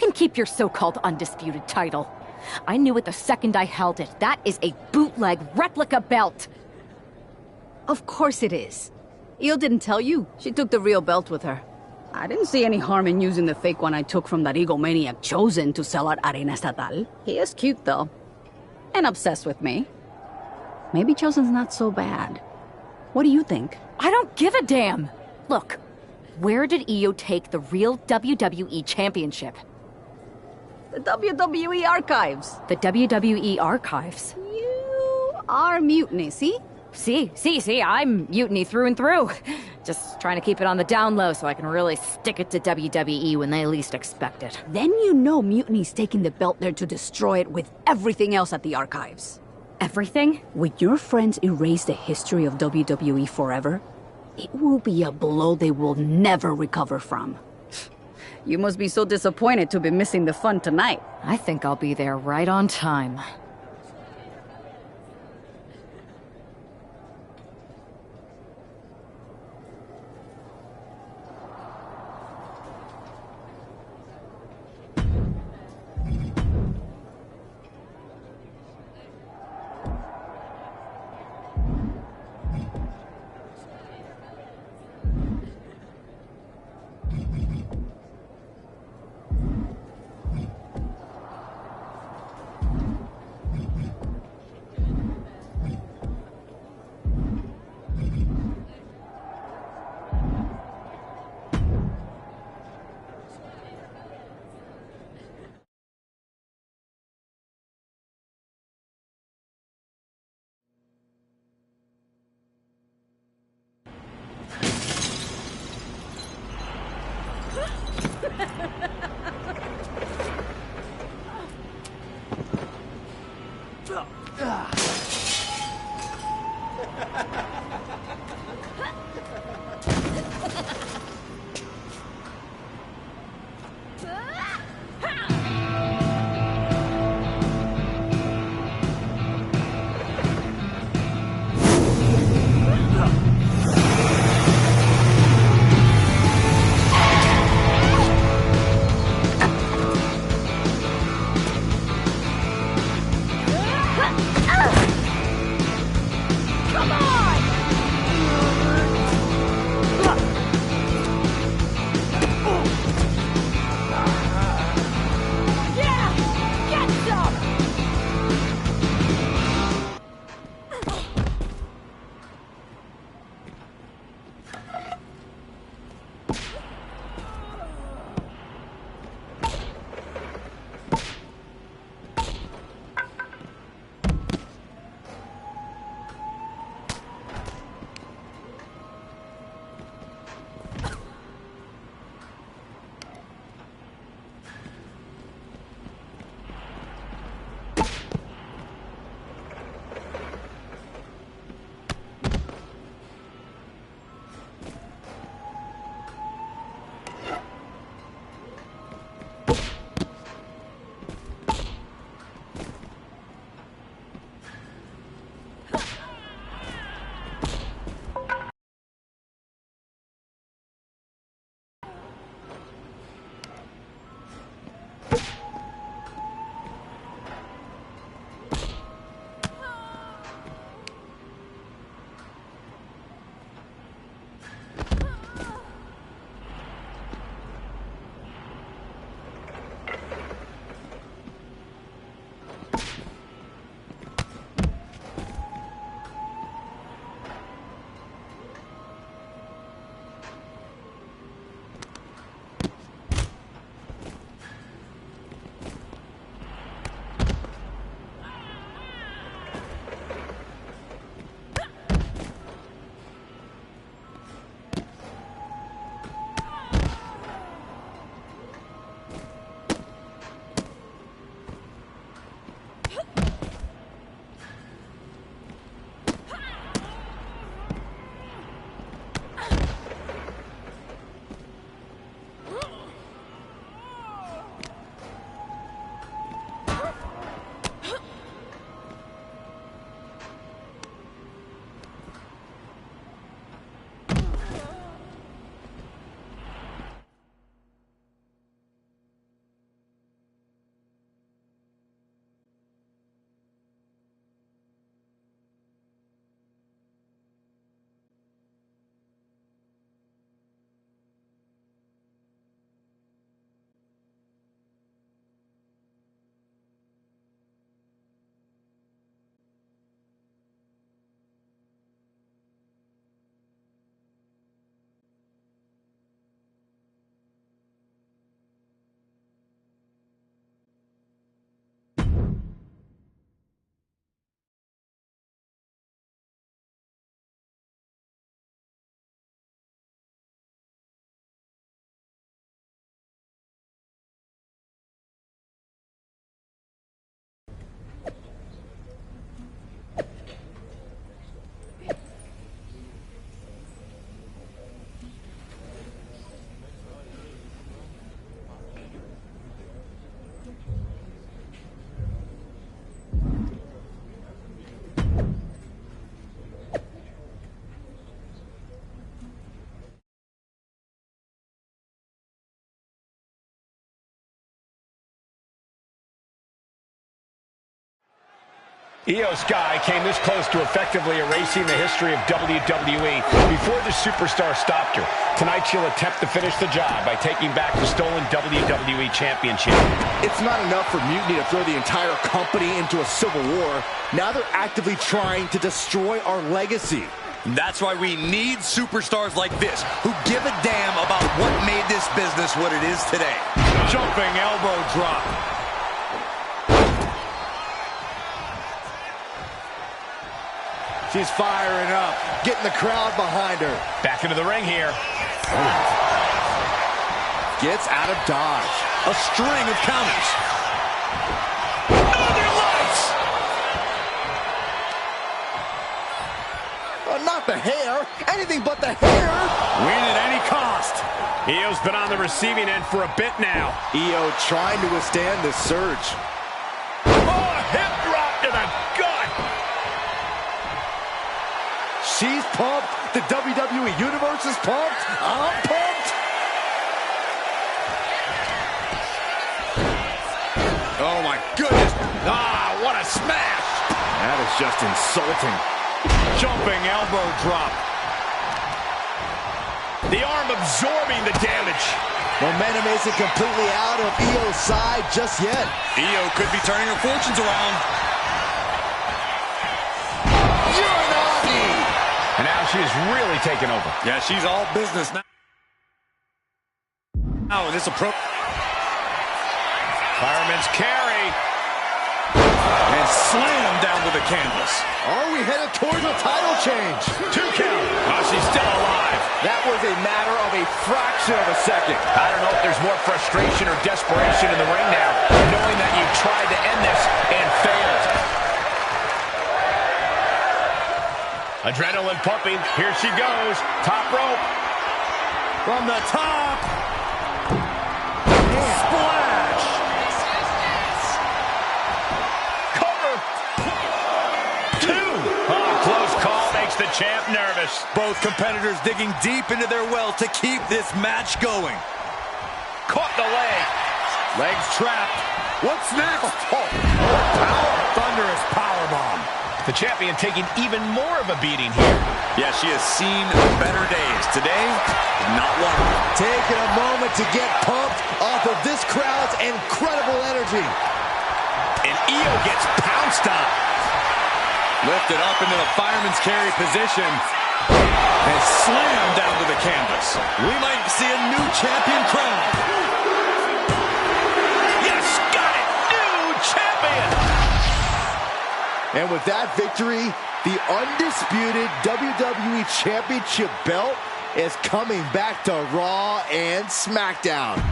can keep your so-called undisputed title. I knew it the second I held it. That is a bootleg replica belt. Of course it is. Io didn't tell you. She took the real belt with her. I didn't see any harm in using the fake one I took from that egomaniac Chosen to sell at Arena Estatal. He is cute, though. And obsessed with me. Maybe Chosen's not so bad. What do you think? I don't give a damn. Look, where did Io take the real WWE Championship? The WWE Archives. The WWE Archives? You are Mutiny, see? See, I'm Mutiny through and through. Just trying to keep it on the down low so I can really stick it to WWE when they least expect it. Then you know Mutiny's taking the belt there to destroy it with everything else at the Archives. Everything? When your friends erase the history of WWE forever, it will be a blow they will never recover from. You must be so disappointed to be missing the fun tonight. I think I'll be there right on time. Io Sky came this close to effectively erasing the history of WWE before the superstar stopped her. Tonight she'll attempt to finish the job by taking back the stolen WWE Championship. It's not enough for Mutiny to throw the entire company into a civil war. Now they're actively trying to destroy our legacy. That's why we need superstars like this, who give a damn about what made this business what it is today. Jumping elbow drop. She's firing up, getting the crowd behind her. Back into the ring here. Gets out of dodge. A string of counters. Northern Lights! Not the hair. Anything but the hair. Win at any cost. Io's been on the receiving end for a bit now. Io trying to withstand the surge. Oh, hip drop to the gut. She's pumped. The WWE Universe is pumped. I'm pumped. Oh, my goodness. Ah, what a smash. That is just insulting. Jumping elbow drop. The arm absorbing the damage. Momentum isn't completely out of Io's side just yet. Io could be turning her fortunes around. And now she's really taken over. Yeah, she's all business now. Now this approach. Fireman's carry. And slam down to the canvas. Are we headed towards a title change? 2 count. Oh, she's still alive. That was a matter of a fraction of a second. I don't know if there's more frustration or desperation in the ring now, knowing that you tried to end this and failed. Adrenaline pumping. Here she goes. Top rope. From the top. Splash. Cover. 2. Oh, close call makes the champ nervous. Both competitors digging deep into their well to keep this match going. Caught the leg. Legs trapped. What's next? Thunderous powerbomb. The champion taking even more of a beating here. Yeah, she has seen better days. Today, not one. Taking a moment to get pumped off of this crowd's incredible energy. And Io gets pounced on. Lifted up into the fireman's carry position. And slammed down to the canvas. We might see a new champion crowned. Yes, got it! New champion! And with that victory, the undisputed WWE Championship belt is coming back to Raw and SmackDown.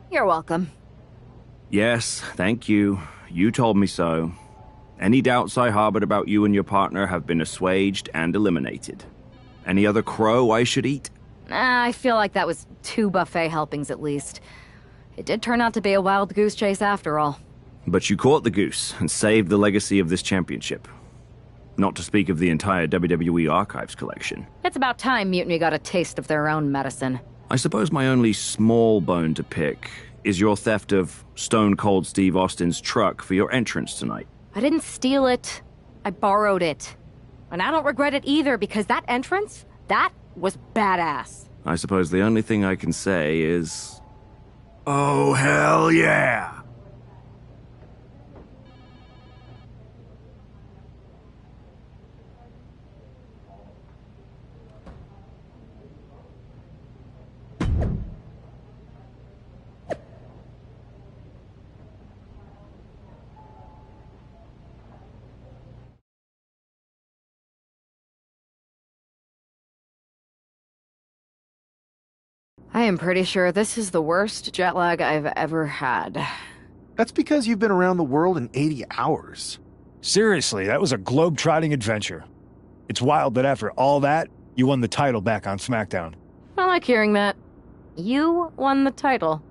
You're welcome. Yes, thank you. You told me so. Any doubts I harbored about you and your partner have been assuaged and eliminated. Any other crow I should eat? I feel like that was 2 buffet helpings at least. It did turn out to be a wild goose chase after all. But you caught the goose and saved the legacy of this championship. Not to speak of the entire WWE Archives collection. It's about time Mutiny got a taste of their own medicine. I suppose my only small bone to pick is your theft of Stone Cold Steve Austin's truck for your entrance tonight. I didn't steal it. I borrowed it. And I don't regret it either, because that entrance, that was badass. I suppose the only thing I can say is... Oh, hell yeah! I am pretty sure this is the worst jet lag I've ever had. That's because you've been around the world in 80 hours. Seriously, that was a globe-trotting adventure. It's wild that after all that, you won the title back on SmackDown. I like hearing that. You won the title.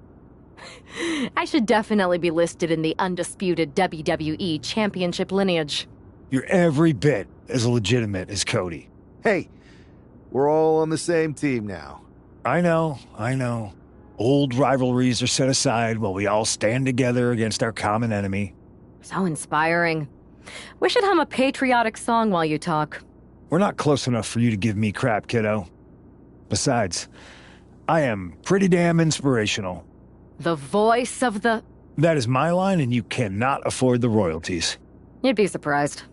I should definitely be listed in the undisputed WWE Championship lineage. You're every bit as legitimate as Cody. Hey, we're all on the same team now. I know. Old rivalries are set aside while we all stand together against our common enemy. So inspiring. We should hum a patriotic song while you talk. We're not close enough for you to give me crap, kiddo. Besides, I am pretty damn inspirational. The voice of the... That is my line, and you cannot afford the royalties. You'd be surprised.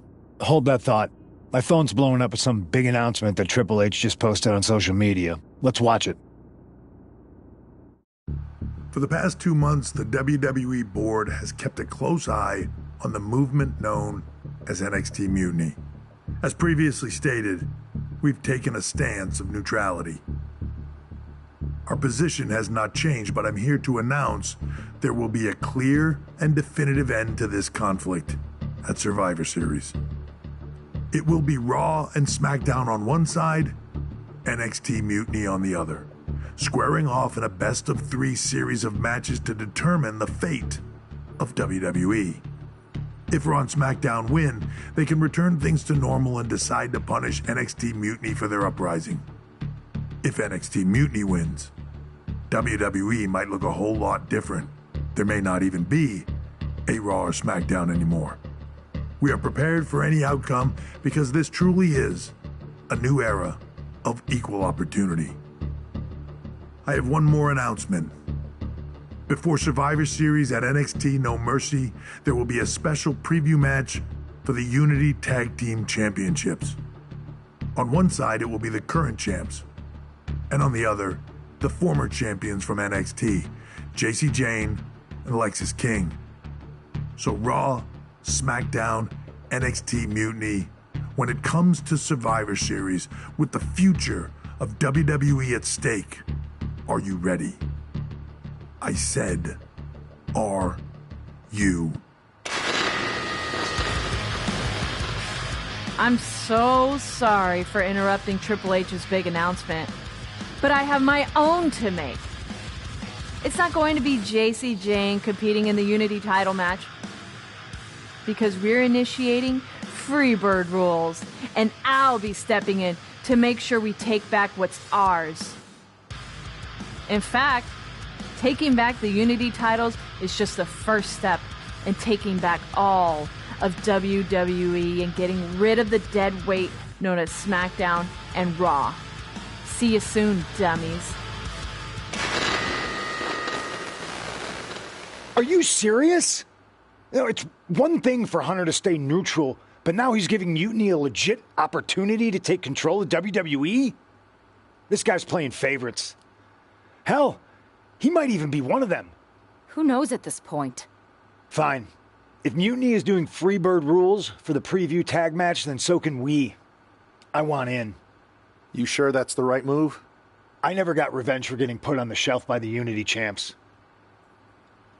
Hold that thought. My phone's blowing up with some big announcement that Triple H just posted on social media. Let's watch it. For the past 2 months, the WWE board has kept a close eye on the movement known as NXT Mutiny. As previously stated, we've taken a stance of neutrality. Our position has not changed, but I'm here to announce there will be a clear and definitive end to this conflict at Survivor Series. It will be Raw and SmackDown on one side, NXT Mutiny on the other, squaring off in a best-of-3 series of matches to determine the fate of WWE. If Raw and SmackDown win, they can return things to normal and decide to punish NXT Mutiny for their uprising. If NXT Mutiny wins, WWE might look a whole lot different. There may not even be a Raw or SmackDown anymore. We are prepared for any outcome because this truly is a new era of equal opportunity. I have one more announcement. Before Survivor Series at NXT No Mercy, there will be a special preview match for the Unity Tag Team Championships. On one side, it will be the current champs, and on the other, the former champions from NXT, Jacy Jayne and Lexis King. So Raw, SmackDown, NXT Mutiny, when it comes to Survivor Series with the future of WWE at stake, are you ready? I said, are you? I'm so sorry for interrupting Triple H's big announcement, but I have my own to make. It's not going to be Jacy Jayne competing in the Unity title match, because we're initiating Freebird rules, and I'll be stepping in to make sure we take back what's ours. In fact, taking back the Unity titles is just the first step in taking back all of WWE and getting rid of the dead weight known as SmackDown and Raw. See you soon, dummies. Are you serious? You know, it's one thing for Hunter to stay neutral, but now he's giving Mutiny a legit opportunity to take control of WWE? This guy's playing favorites. Hell, he might even be one of them. Who knows at this point? Fine. If Mutiny is doing Freebird rules for the preview tag match, then so can we. I want in. You sure that's the right move? I never got revenge for getting put on the shelf by the Unity champs.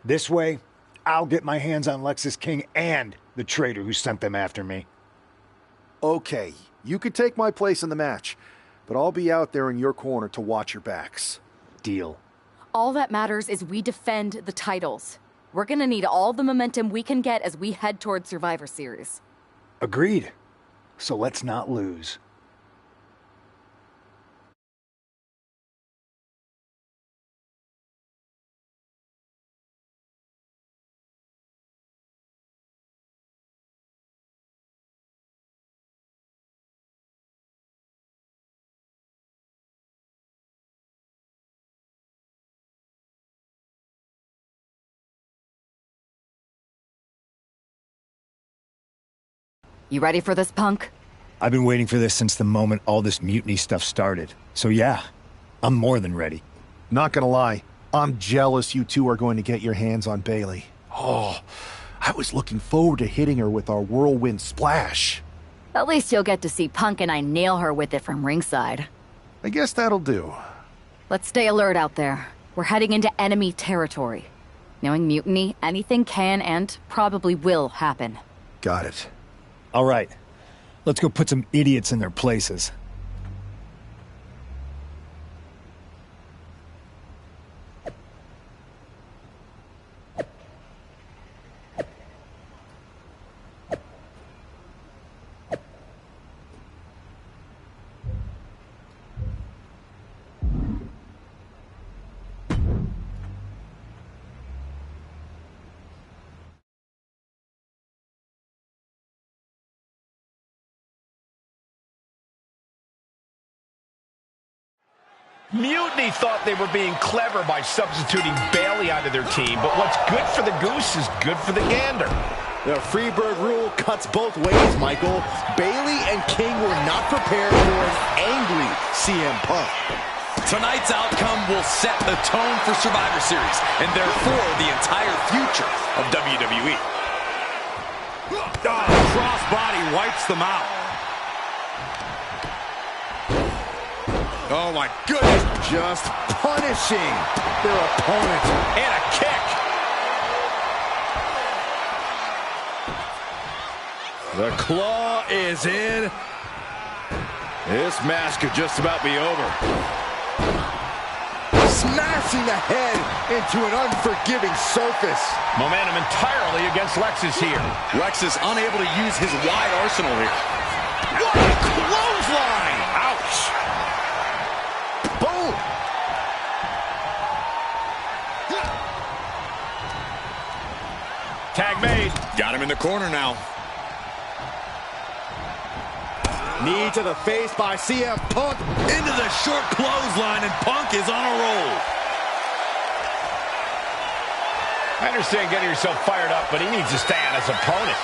This way, I'll get my hands on Lexis King and the traitor who sent them after me. Okay, you could take my place in the match, but I'll be out there in your corner to watch your backs. Deal. All that matters is we defend the titles. We're gonna need all the momentum we can get as we head towards Survivor Series. Agreed. So let's not lose. You ready for this, punk? I've been waiting for this since the moment all this mutiny stuff started. So yeah, I'm more than ready. Not gonna lie, I'm jealous you two are going to get your hands on Bayley. Oh, I was looking forward to hitting her with our whirlwind splash. At least you'll get to see Punk and I nail her with it from ringside. I guess that'll do. Let's stay alert out there. We're heading into enemy territory. Knowing Mutiny, anything can and probably will happen. Got it. All right. Let's go put some idiots in their places. Mutiny thought they were being clever by substituting Bailey onto their team, but what's good for the goose is good for the gander. The Freebird rule cuts both ways, Michael. Bailey and King were not prepared for an angry CM Punk. Tonight's outcome will set the tone for Survivor Series, and therefore the entire future of WWE. Crossbody wipes them out. Oh my goodness, just punishing their opponent. And a kick. The claw is in. This match could just about be over. Smashing the head into an unforgiving surface. Momentum entirely against Lexus here. Lex is unable to use his wide arsenal here. What a clothesline! Ouch! Boom! Tag made. Got him in the corner now. Knee to the face by CM Punk. Into the short clothesline, and Punk is on a roll. I understand getting yourself fired up, but he needs to stay on his opponent.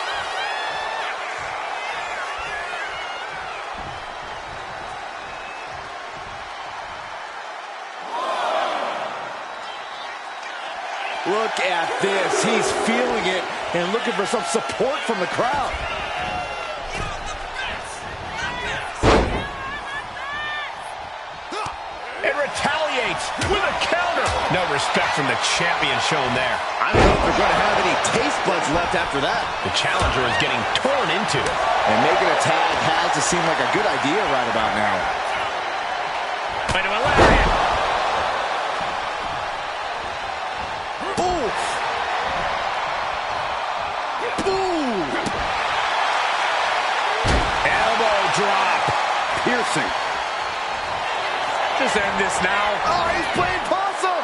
Look at this. He's feeling it and looking for some support from the crowd. It retaliates with a counter. No respect from the champion shown there. I don't know if they're going to have any taste buds left after that. The challenger is getting torn into. And making a tag has to seem like a good idea right about now. Into a lariat. Oof. Ooh. Elbow drop. Piercing. Just end this now. Oh, he's playing possum.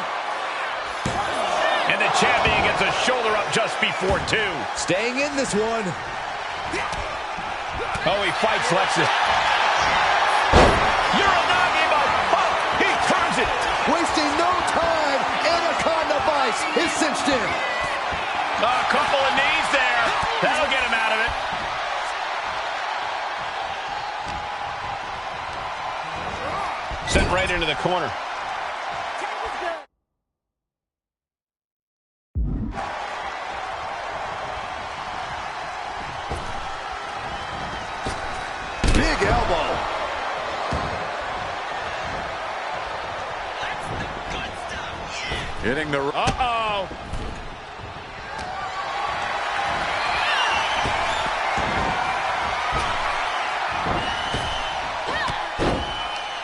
And the champion gets a shoulder up just before 2. Staying in this one. Oh, he fights Lexus. Uranagi by Punk. He turns it. Wasting no time. Anaconda Vice is cinched in. A couple of knees there. That'll get him out of it. Sent right into the corner. Big elbow. Hitting the... Uh-oh.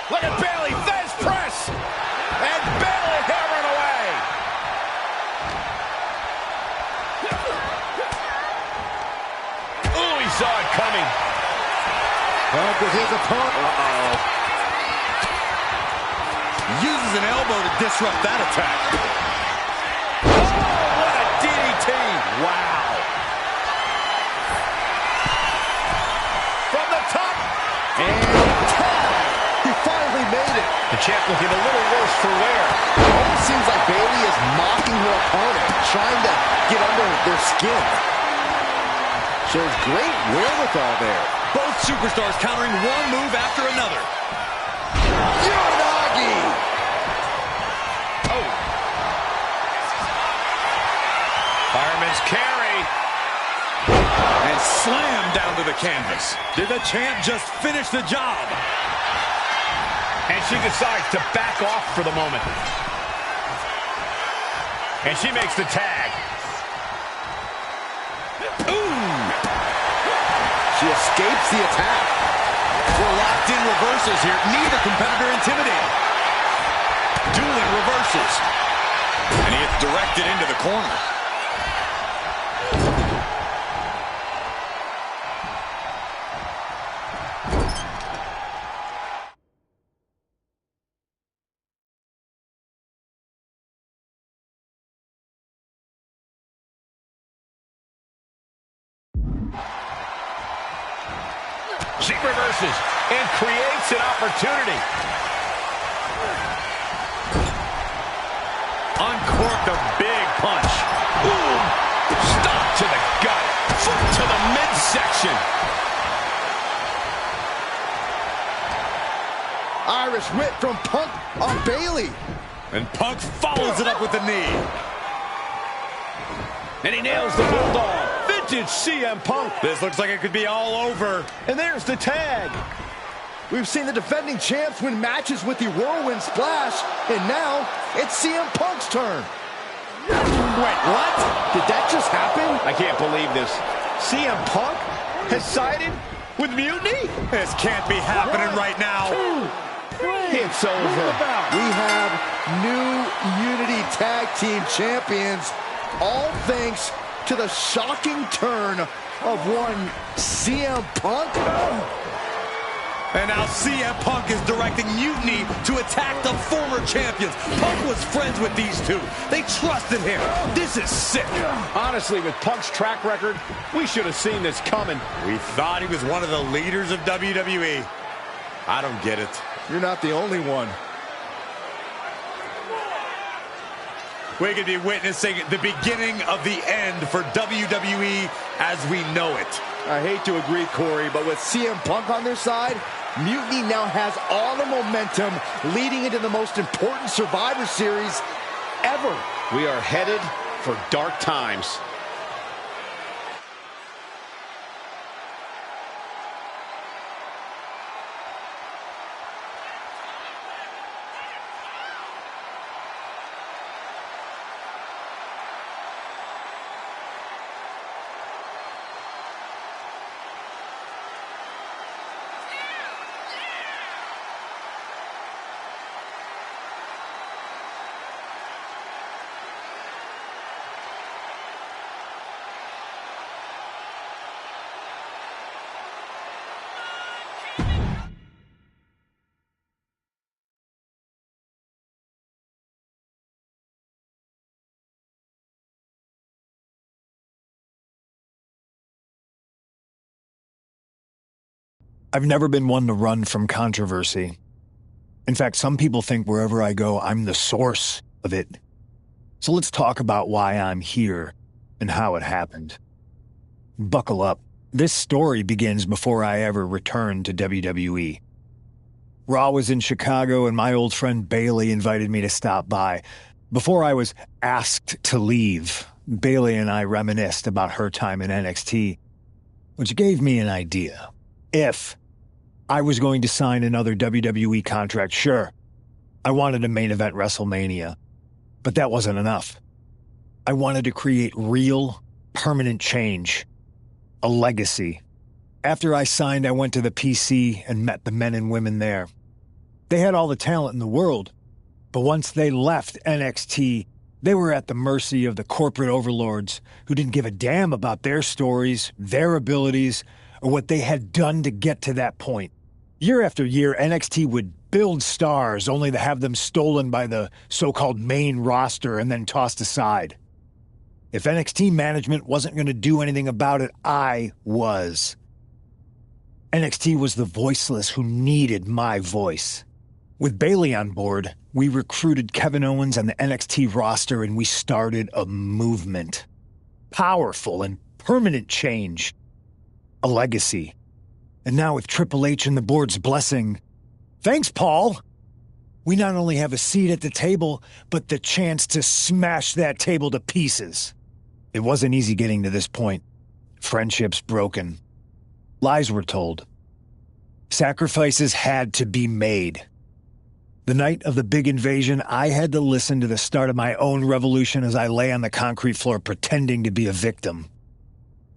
Look at Bailey, Fez press! And Bailey hammering away! Ooh, he saw it coming. Punk with his opponent. Uh-oh. Uses an elbow to disrupt that attack. Oh, what a DDT! Wow. From the top. And tag. He finally made it. The champ looking a little worse for wear. It almost seems like Bailey is mocking her opponent, trying to get under their skin. Shows great wherewithal there. Both superstars countering one move after another. Uranagi! Oh. Fireman's carry. And slam down to the canvas. Did the champ just finish the job? And she decides to back off for the moment. And she makes the tag. She escapes the attack. We're locked in reversals here. Neither competitor intimidated. Dueling reverses. And he gets directed into the corner. She reverses and creates an opportunity. Uncorked a big punch. Boom! Stop to the gut. Foot to the midsection. Irish whip from Punk on Bailey. And Punk follows it up with the knee. And he nails the Bulldog. Vintage CM Punk. This looks like it could be all over. And there's the tag. We've seen the defending champs win matches with the Whirlwind Splash, and now it's CM Punk's turn. Wait, what? Did that just happen? I can't believe this. CM Punk has sided with Mutiny? This can't be happening right now. It's over. We have new Unity Tag Team Champions, all thanks to the shocking turn of one CM Punk. And now CM Punk is directing Mutiny to attack the former champions. Punk was friends with these two. They trusted him. This is sick. Honestly, with Punk's track record, we should have seen this coming. We thought he was one of the leaders of WWE. I don't get it. You're not the only one. We could be witnessing the beginning of the end for WWE as we know it. I hate to agree, Corey, but with CM Punk on their side, Mutiny now has all the momentum leading into the most important Survivor Series ever. We are headed for dark times. I've never been one to run from controversy. In fact, some people think wherever I go, I'm the source of it. So let's talk about why I'm here and how it happened. Buckle up. This story begins before I ever returned to WWE. Raw was in Chicago and my old friend Bailey invited me to stop by. Before I was asked to leave, Bailey and I reminisced about her time in NXT, which gave me an idea. If I was going to sign another WWE contract, sure, I wanted a main event WrestleMania, but that wasn't enough. I wanted to create real, permanent change, a legacy. After I signed, I went to the PC and met the men and women there. They had all the talent in the world, but once they left NXT, they were at the mercy of the corporate overlords who didn't give a damn about their stories, their abilities, or what they had done to get to that point. Year after year, NXT would build stars only to have them stolen by the so-called main roster and then tossed aside. If NXT management wasn't going to do anything about it, I was. NXT was the voiceless who needed my voice. With Bailey on board, we recruited Kevin Owens on the NXT roster and we started a movement. Powerful and permanent change. A legacy. And now with Triple H and the board's blessing, thanks, Paul! We not only have a seat at the table, but the chance to smash that table to pieces. It wasn't easy getting to this point. Friendships broken. Lies were told. Sacrifices had to be made. The night of the big invasion, I had to listen to the start of my own revolution as I lay on the concrete floor pretending to be a victim.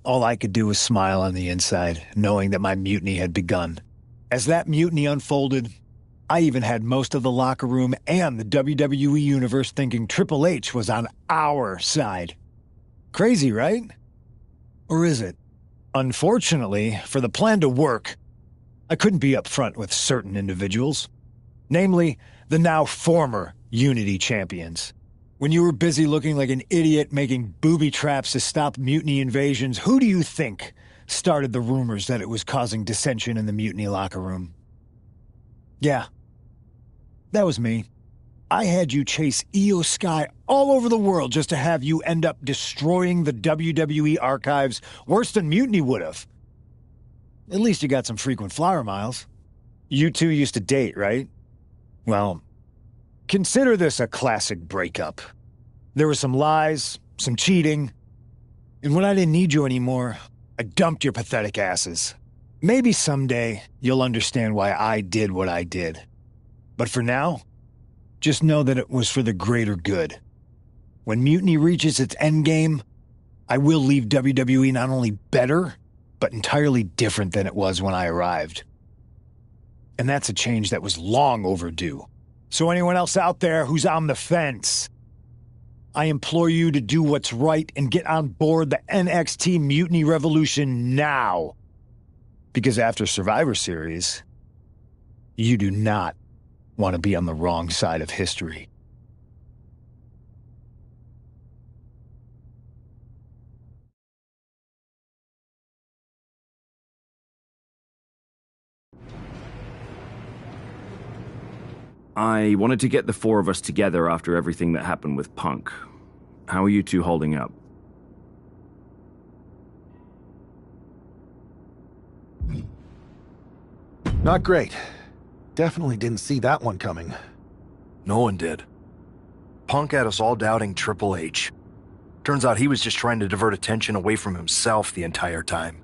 All I could do was smile on the inside, knowing that my mutiny had begun. As that mutiny unfolded, I even had most of the locker room and the WWE Universe thinking Triple H was on our side. Crazy, right? Or is it? Unfortunately, for the plan to work, I couldn't be upfront with certain individuals. Namely, the now former Unity champions. When you were busy looking like an idiot making booby traps to stop mutiny invasions, who do you think started the rumors that it was causing dissension in the mutiny locker room? Yeah, that was me. I had you chase Io Sky all over the world just to have you end up destroying the WWE archives worse than Mutiny would have. At least you got some frequent flyer miles. You two used to date, right? Well, consider this a classic breakup. There were some lies, some cheating, and when I didn't need you anymore, I dumped your pathetic asses. Maybe someday you'll understand why I did what I did. But for now, just know that it was for the greater good. When Mutiny reaches its endgame, I will leave WWE not only better, but entirely different than it was when I arrived. And that's a change that was long overdue. So anyone else out there who's on the fence, I implore you to do what's right and get on board the NXT Mutiny Revolution now. Because after Survivor Series, you do not want to be on the wrong side of history. I wanted to get the four of us together after everything that happened with Punk. How are you two holding up? Not great. Definitely didn't see that one coming. No one did. Punk had us all doubting Triple H. Turns out he was just trying to divert attention away from himself the entire time.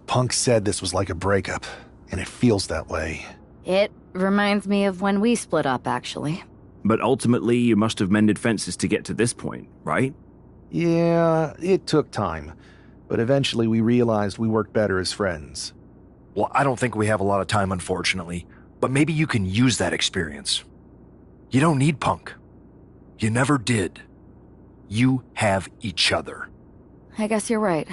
Punk said this was like a breakup, and it feels that way. It reminds me of when we split up, actually. But ultimately, you must have mended fences to get to this point, right? Yeah, it took time. But eventually we realized we worked better as friends. Well, I don't think we have a lot of time, unfortunately. But maybe you can use that experience. You don't need Punk. You never did. You have each other. I guess you're right.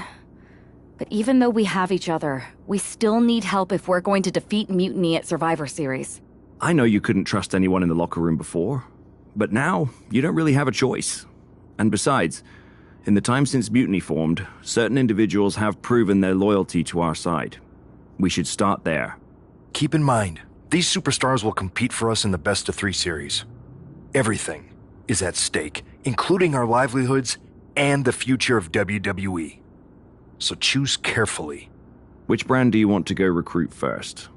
But even though we have each other, we still need help if we're going to defeat Mutiny at Survivor Series. I know you couldn't trust anyone in the locker room before, but now you don't really have a choice. And besides, in the time since Mutiny formed, certain individuals have proven their loyalty to our side. We should start there. Keep in mind, these superstars will compete for us in the best-of-3 series. Everything is at stake, including our livelihoods and the future of WWE. So choose carefully. Which brand do you want to go recruit first?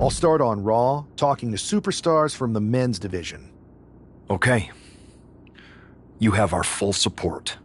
I'll start on Raw, talking to superstars from the men's division. Okay. You have our full support.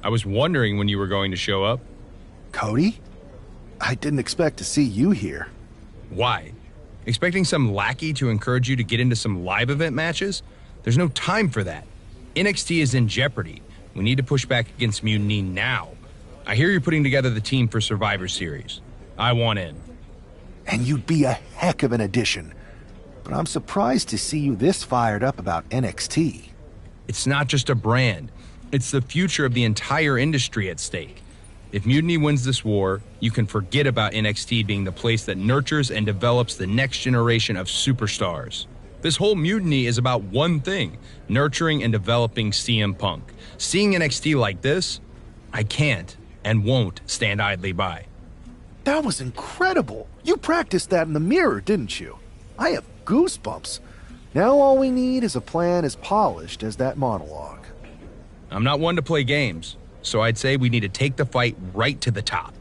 I was wondering when you were going to show up. Cody? I didn't expect to see you here. Why? Expecting some lackey to encourage you to get into some live event matches? There's no time for that. NXT is in jeopardy. We need to push back against Mutiny now. I hear you're putting together the team for Survivor Series. I want in. And you'd be a heck of an addition. But I'm surprised to see you this fired up about NXT. It's not just a brand. It's the future of the entire industry at stake. If Mutiny wins this war, you can forget about NXT being the place that nurtures and develops the next generation of superstars. This whole Mutiny is about one thing, nurturing and developing CM Punk. Seeing NXT like this, I can't and won't stand idly by. That was incredible. You practiced that in the mirror, didn't you? I have goosebumps. Now all we need is a plan as polished as that monologue. I'm not one to play games, so I'd say we need to take the fight right to the top.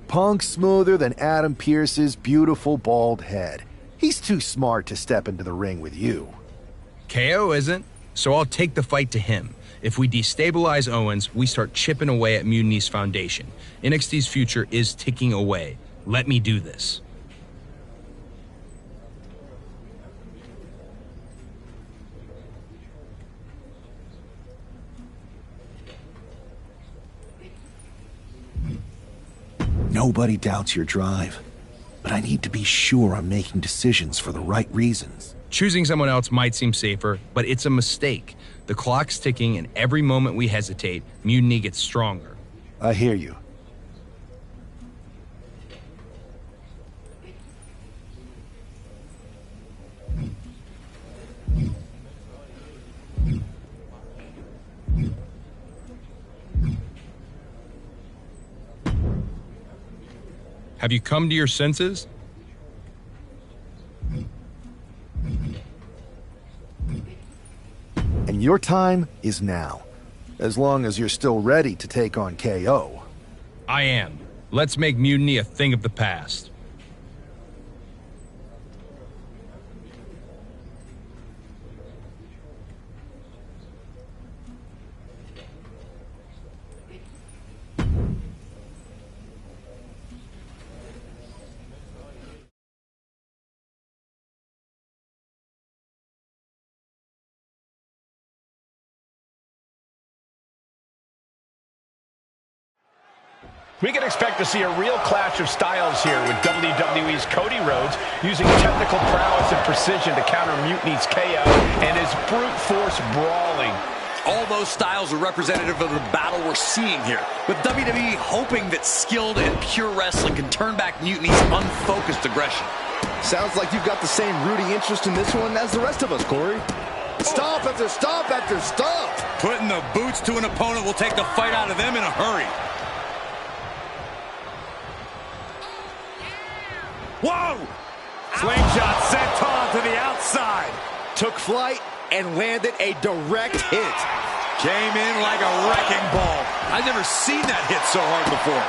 Punk's smoother than Adam Pearce's beautiful bald head. He's too smart to step into the ring with you. KO isn't, so I'll take the fight to him. If we destabilize Owens, we start chipping away at Mutiny's foundation. NXT's future is ticking away. Let me do this. Nobody doubts your drive, but I need to be sure I'm making decisions for the right reasons. Choosing someone else might seem safer, but it's a mistake. The clock's ticking, and every moment we hesitate, Mutiny gets stronger. I hear you. Have you come to your senses? And your time is now. As long as you're still ready to take on KO. I am. Let's make Mutiny a thing of the past. We can expect to see a real clash of styles here with WWE's Cody Rhodes using technical prowess and precision to counter Mutiny's KO and his brute force brawling. All those styles are representative of the battle we're seeing here, with WWE hoping that skilled and pure wrestling can turn back Mutiny's unfocused aggression. Sounds like you've got the same rooting interest in this one as the rest of us, Corey. Stop after stop after stop. Putting the boots to an opponent will take the fight out of them in a hurry. Whoa! Slingshot senton to the outside. Took flight and landed a direct hit. Came in like a wrecking ball. I've never seen that hit so hard before.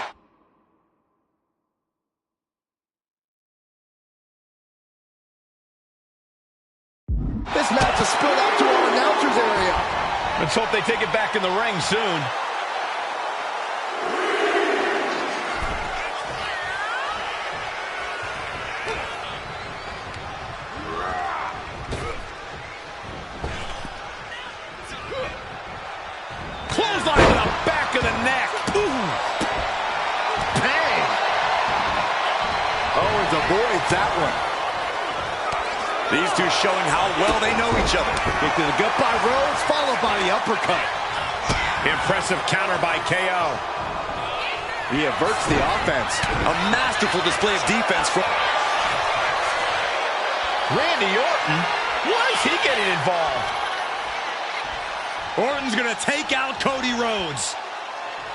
This match has spilled out to our announcers area. Let's hope they take it back in the ring soon. Clothesline to the back of the neck. Ooh. Bang! Owens avoids that one. These two showing how well they know each other. Kick to the gut by Rhodes, followed by the uppercut. Impressive counter by KO. He averts the offense. A masterful display of defense from Randy Orton? Why is he getting involved? Orton's gonna take out Cody Rhodes.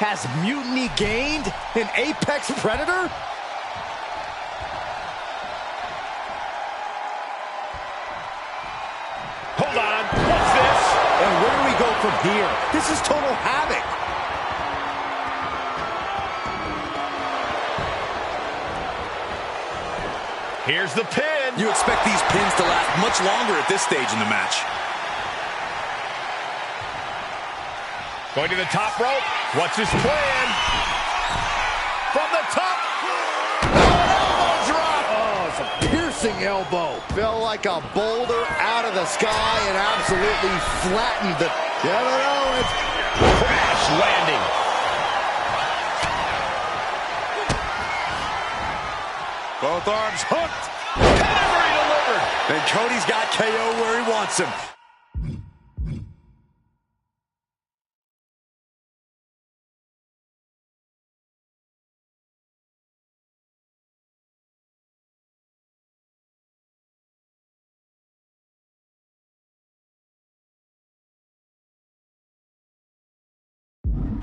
Has Mutiny gained an apex predator? Hold on, what's this? And where do we go from here? This is total havoc. Here's the pin. You expect these pins to last much longer at this stage in the match. Going to the top rope. What's his plan? From the top. Oh, it's a piercing elbow. fell like a boulder out of the sky and absolutely flattened the Kevin Owens. Crash landing. Both arms hooked. Delivery delivered. And Cody's got KO where he wants him.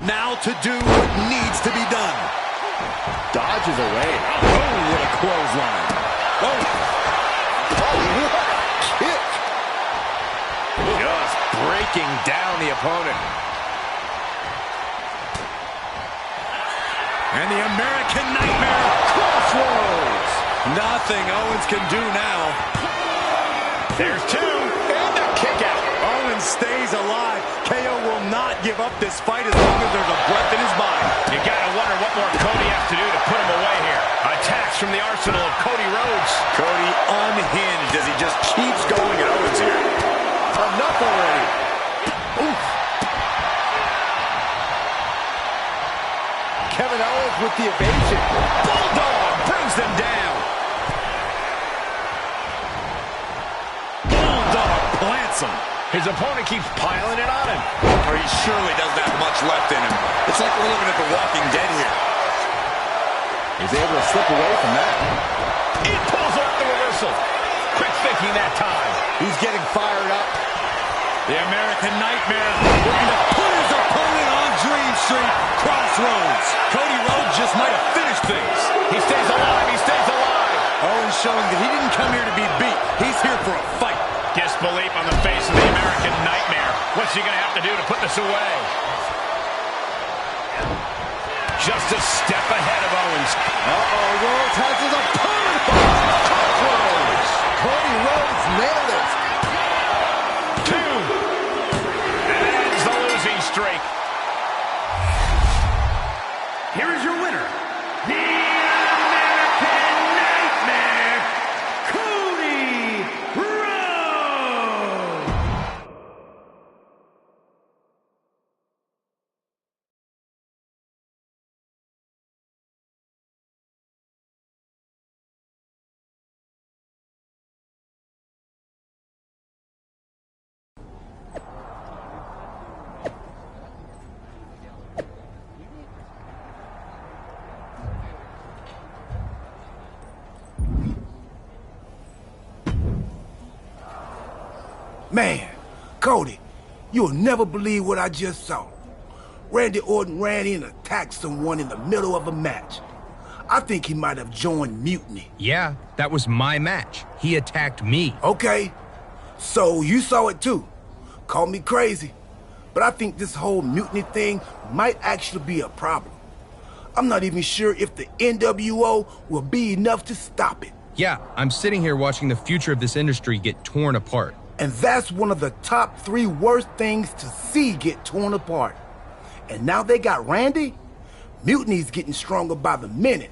Now to do what needs to be done. Dodges away. Oh, what a clothesline. Oh, what a kick. Just breaking down the opponent. And the American Nightmare crossroads. Nothing Owens can do now. There's two. And a kick out. Owens stays alive. KO will not give up this fight as long as there's a breath in his body. You gotta wonder what more Cody has to do to put him away here. Attacks from the arsenal of Cody Rhodes. Cody unhinged as he just keeps going at Owens here. Enough already. Oof. Kevin Owens with the evasion. Bulldog brings them down. Bulldog plants him. His opponent keeps piling it on him. Or he surely doesn't have much left in him. It's like we're looking at The Walking Dead here. He's able to slip away from that. He pulls off the reversal. Quick thinking that time. He's getting fired up. The American Nightmare looking to put his opponent on Dream Street Crossroads. Cody Rhodes just might have finished things. He stays alive. He stays alive. Owens showing that he didn't come here to be beat. He's here for a fight. Disbelief on the face of the American Nightmare. What's he going to have to do to put this away? Just a step ahead of Owens. Uh-oh, Rhodes has his opponent on Crossroads. Cody Rhodes nailed it. Two. And ends the losing streak. Here is your winner, the American Nightmare, Cody Rhodes. Man, Cody, you'll never believe what I just saw. Randy Orton ran in and attacked someone in the middle of a match. I think he might have joined Mutiny. Yeah, that was my match. He attacked me. Okay, so you saw it too. Call me crazy, but I think this whole Mutiny thing might actually be a problem. I'm not even sure if the NWO will be enough to stop it. Yeah, I'm sitting here watching the future of this industry get torn apart. And that's one of the top 3 worst things to see get torn apart. And now they got Randy? Mutiny's getting stronger by the minute.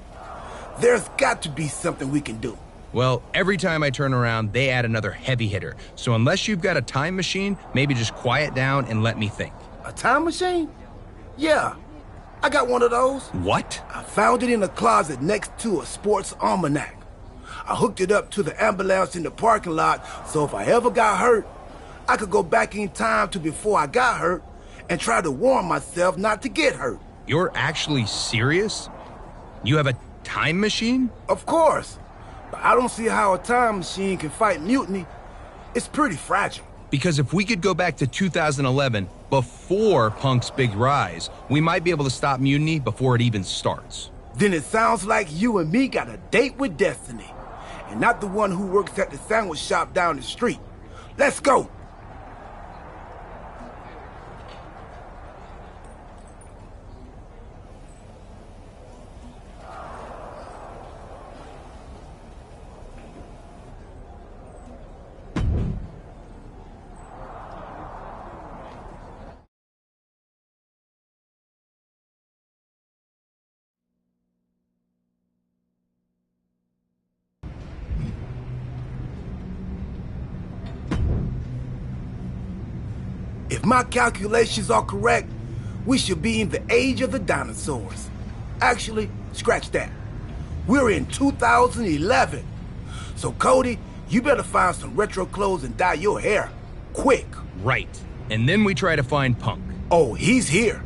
There's got to be something we can do. Well, every time I turn around, they add another heavy hitter. So unless you've got a time machine, maybe just quiet down and let me think. A time machine? Yeah, I got one of those. What? I found it in a closet next to a sports almanac. I hooked it up to the ambulance in the parking lot, so if I ever got hurt, I could go back in time to before I got hurt and try to warn myself not to get hurt. You're actually serious? You have a time machine? Of course. But I don't see how a time machine can fight Mutiny. It's pretty fragile. Because if we could go back to 2011, before Punk's big rise, we might be able to stop Mutiny before it even starts. Then it sounds like you and me got a date with destiny. And not the one who works at the sandwich shop down the street. Let's go! If my calculations are correct, we should be in the age of the dinosaurs. Actually, scratch that. We're in 2011. So Cody, you better find some retro clothes and dye your hair. Quick. Right. And then we try to find Punk. Oh, he's here.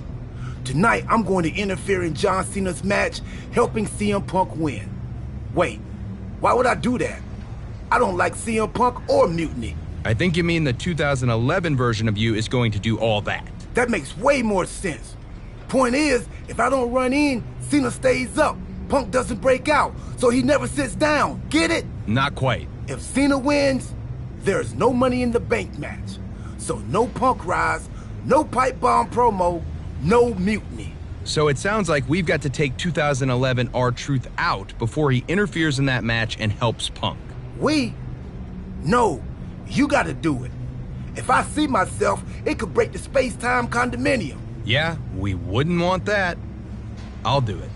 Tonight, I'm going to interfere in John Cena's match, helping CM Punk win. Wait, why would I do that? I don't like CM Punk or Mutiny. I think you mean the 2011 version of you is going to do all that. That makes way more sense. Point is, if I don't run in, Cena stays up. Punk doesn't break out, so he never sits down. Get it? Not quite. If Cena wins, there's no Money in the Bank match. So no Punk rise, no pipe bomb promo, no Mutiny. So it sounds like we've got to take 2011 R-Truth out before he interferes in that match and helps Punk. We? No, you gotta do it. If I see myself, it could break the space-time condominium. Yeah, we wouldn't want that. I'll do it.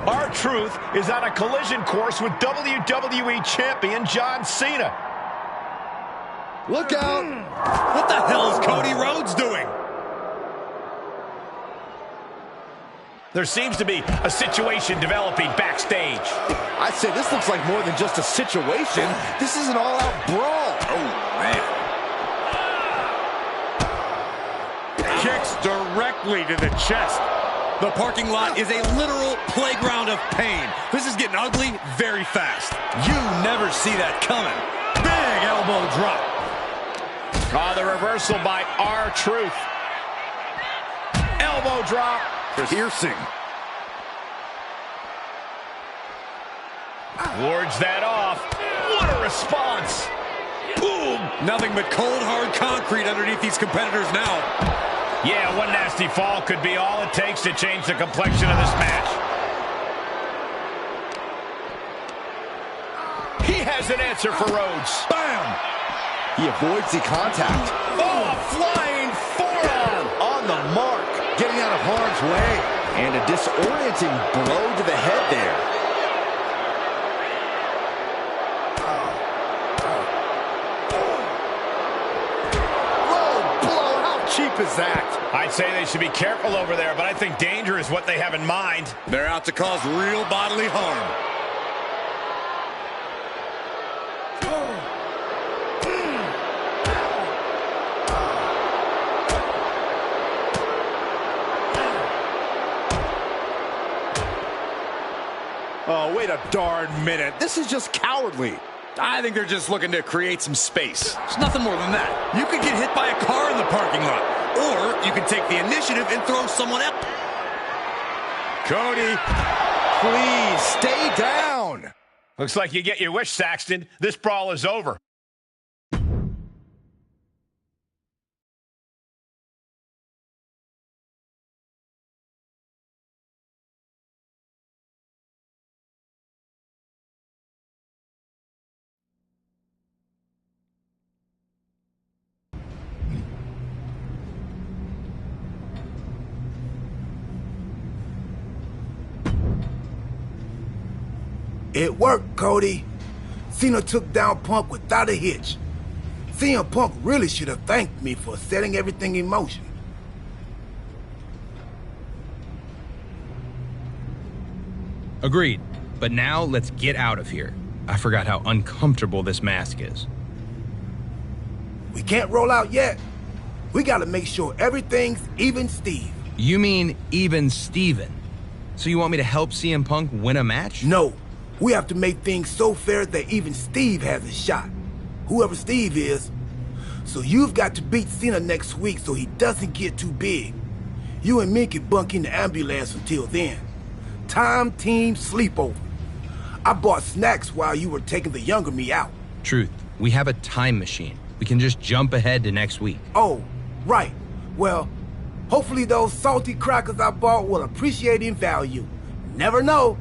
R-Truth is on a collision course with WWE Champion John Cena. Look out! What the hell is Cody Rhodes doing? There seems to be a situation developing backstage. I'd say this looks like more than just a situation. This is an all-out brawl. Oh, man. Kicks directly to the chest. The parking lot is a literal playground of pain. This is getting ugly very fast. You never see that coming. Big elbow drop. Oh, the reversal by R-Truth. Elbow drop. Piercing. Wards that off. What a response. Boom. Nothing but cold, hard concrete underneath these competitors now. Yeah, one nasty fall could be all it takes to change the complexion of this match. He has an answer for Rhodes. Bam! He avoids the contact. Oh, flying forearm on the mark. Getting out of harm's way. And a disorienting blow to the head there. Cheap as that. I'd say they should be careful over there, but I think danger is what they have in mind. They're out to cause real bodily harm. Oh, wait a darn minute. This is just cowardly. I think they're just looking to create some space. It's nothing more than that. You could get hit by a car in the parking lot. Or you can take the initiative and throw someone else. Cody, please stay down. Looks like you get your wish, Saxton. This brawl is over. It worked, Cody. Cena took down Punk without a hitch. CM Punk really should have thanked me for setting everything in motion. Agreed. But now let's get out of here. I forgot how uncomfortable this mask is. We can't roll out yet. We gotta make sure everything's even Steve. You mean even Steven? So you want me to help CM Punk win a match? No. We have to make things so fair that even Steve has a shot. Whoever Steve is. So you've got to beat Cena next week so he doesn't get too big. You and me can bunk in the ambulance until then. Time team sleepover. I bought snacks while you were taking the younger me out. Truth, we have a time machine. We can just jump ahead to next week. Oh, right. Well, hopefully those salty crackers I bought will appreciate in value. Never know.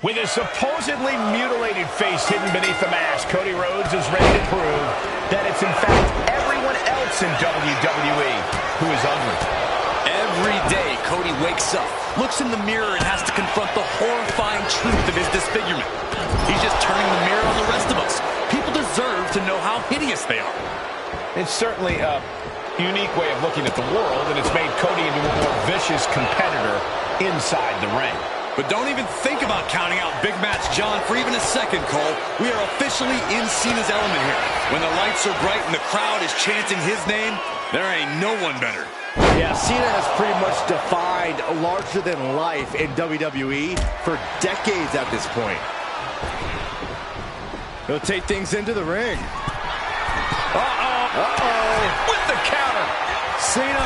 With his supposedly mutilated face hidden beneath the mask, Cody Rhodes is ready to prove that it's in fact everyone else in WWE who is ugly. Every day, Cody wakes up, looks in the mirror, and has to confront the horrifying truth of his disfigurement. He's just turning the mirror on the rest of us. People deserve to know how hideous they are. It's certainly a unique way of looking at the world, and it's made Cody into a more vicious competitor inside the ring. But don't even think about counting out Big Match John for even a second, Cole. We are officially in Cena's element here. When the lights are bright and the crowd is chanting his name, there ain't no one better. Yeah, Cena has pretty much defined larger than life in WWE for decades at this point. He'll take things into the ring. With the counter. Cena.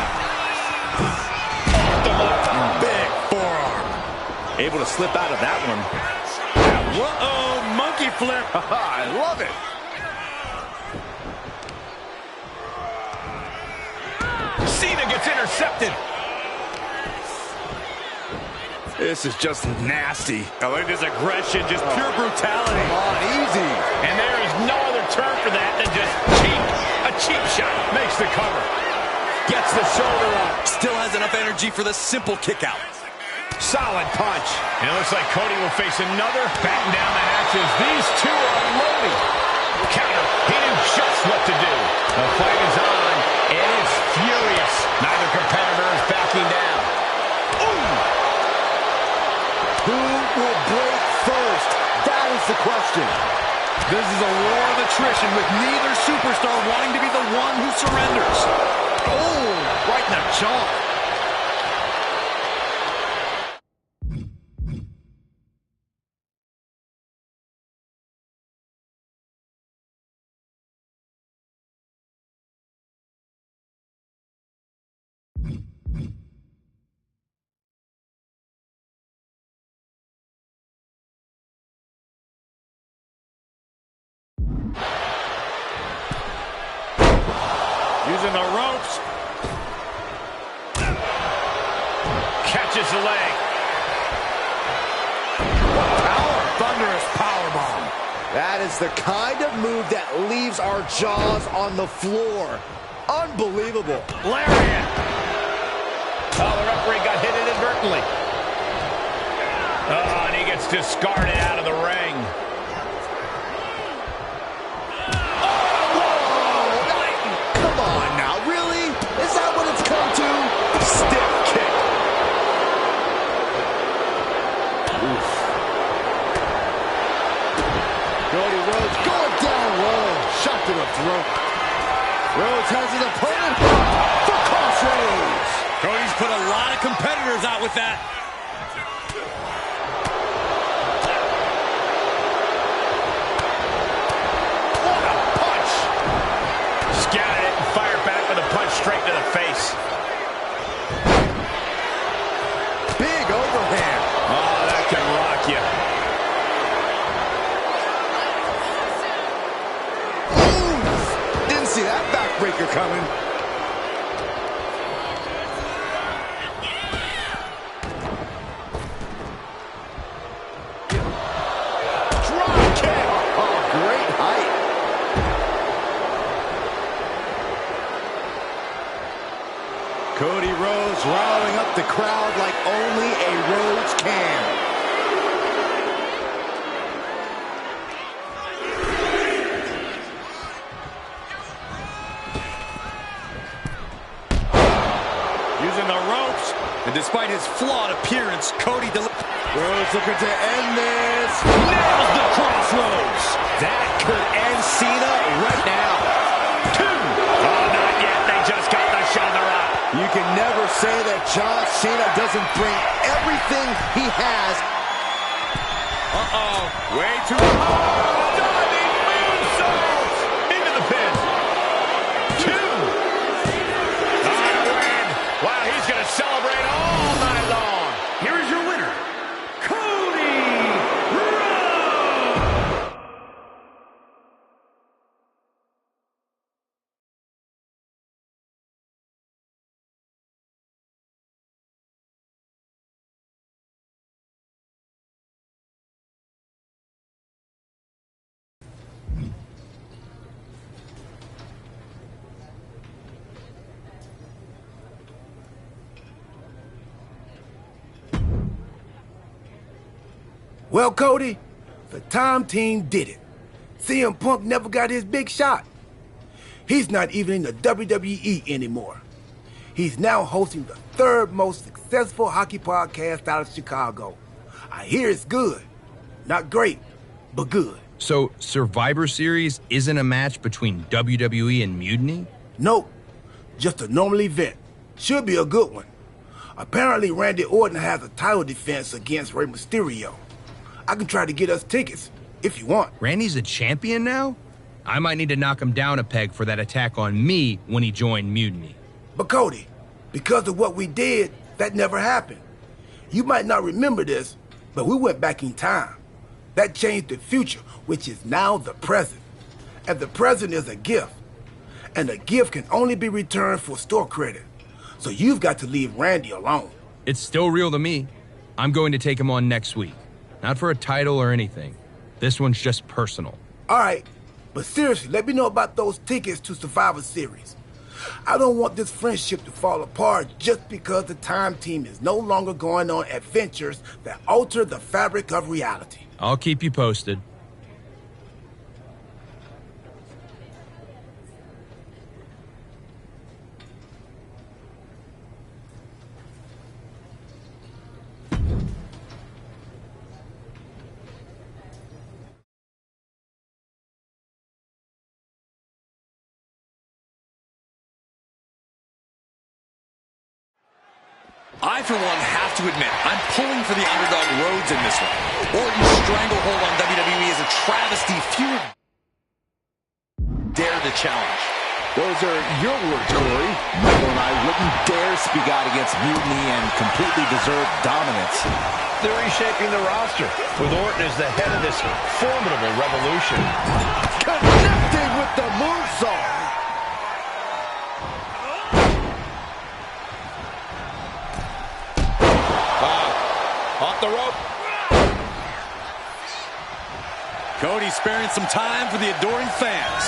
Big forearm. Able to slip out of that one. Whoa, monkey flip. I love it. Cena gets intercepted. This is just nasty. I like this aggression, just pure brutality. Come on, easy. And there is no other term for that than just cheap. A cheap shot makes the cover. Gets the shoulder up. Still has enough energy for the simple kick out. Solid punch. And it looks like Cody will face another batten down the hatches. These two are unloading. Counter. He knew just what to do. The fight is on, and it's furious. Neither competitor is backing down. Ooh! Who will break first? That is the question. This is a war of attrition with neither superstar wanting to be the one who surrenders. Oh, right in the jaw. Using the ropes. Catches the leg. Thunderous powerbomb. That is the kind of move that leaves our jaws on the floor. Unbelievable. Lariat. Oh, the referee got hit inadvertently. Oh, and he gets discarded out of the ring. To the throat. Rhodes has his opponent for crossroads. Cody's put a lot of competitors out with that. What a punch! Scattered it and fired back with a punch straight to the face. Big overhand. Oh, that can rock you. See that backbreaker coming. Drop kick. Oh, great height. Cody Rhodes riling up the crowd like only a Rhodes can. And despite his flawed appearance, Cody Rhodes looking to end this. Nails the crossroads. That could end Cena right now. 2. Oh, not yet. They just got the shoulder up. You can never say that John Cena doesn't bring everything he has. Way too hard. Diving moonsault into the pin. 2. Wow, he's going to celebrate all night long. Here is your winner, Well, Cody, the time team did it. CM Punk never got his big shot. He's not even in the WWE anymore. He's now hosting the third most successful hockey podcast out of Chicago. I hear it's good. Not great, but good. So, Survivor Series isn't a match between WWE and Mutiny? Nope. Just a normal event. Should be a good one. Apparently, Randy Orton has a title defense against Rey Mysterio. I can try to get us tickets, if you want. Randy's a champion now? I might need to knock him down a peg for that attack on me when he joined Mutiny. But Cody, because of what we did, that never happened. You might not remember this, but we went back in time. That changed the future, which is now the present. And the present is a gift. And a gift can only be returned for store credit. So you've got to leave Randy alone. It's still real to me. I'm going to take him on next week. Not for a title or anything. This one's just personal. All right, but seriously, let me know about those tickets to Survivor Series. I don't want this friendship to fall apart just because the time team is no longer going on adventures that alter the fabric of reality. I'll keep you posted. I, for one, have to admit, I'm pulling for the underdog Rhodes in this one. Orton's stranglehold on WWE is a travesty feud. Dare to challenge. Those are your words, Corey. Michael and I wouldn't dare speak out against Mutiny and completely deserved dominance. They're reshaping the roster, with Orton as the head of this formidable revolution. Connecting with the moonsault. Off the rope. Cody sparing some time for the adoring fans.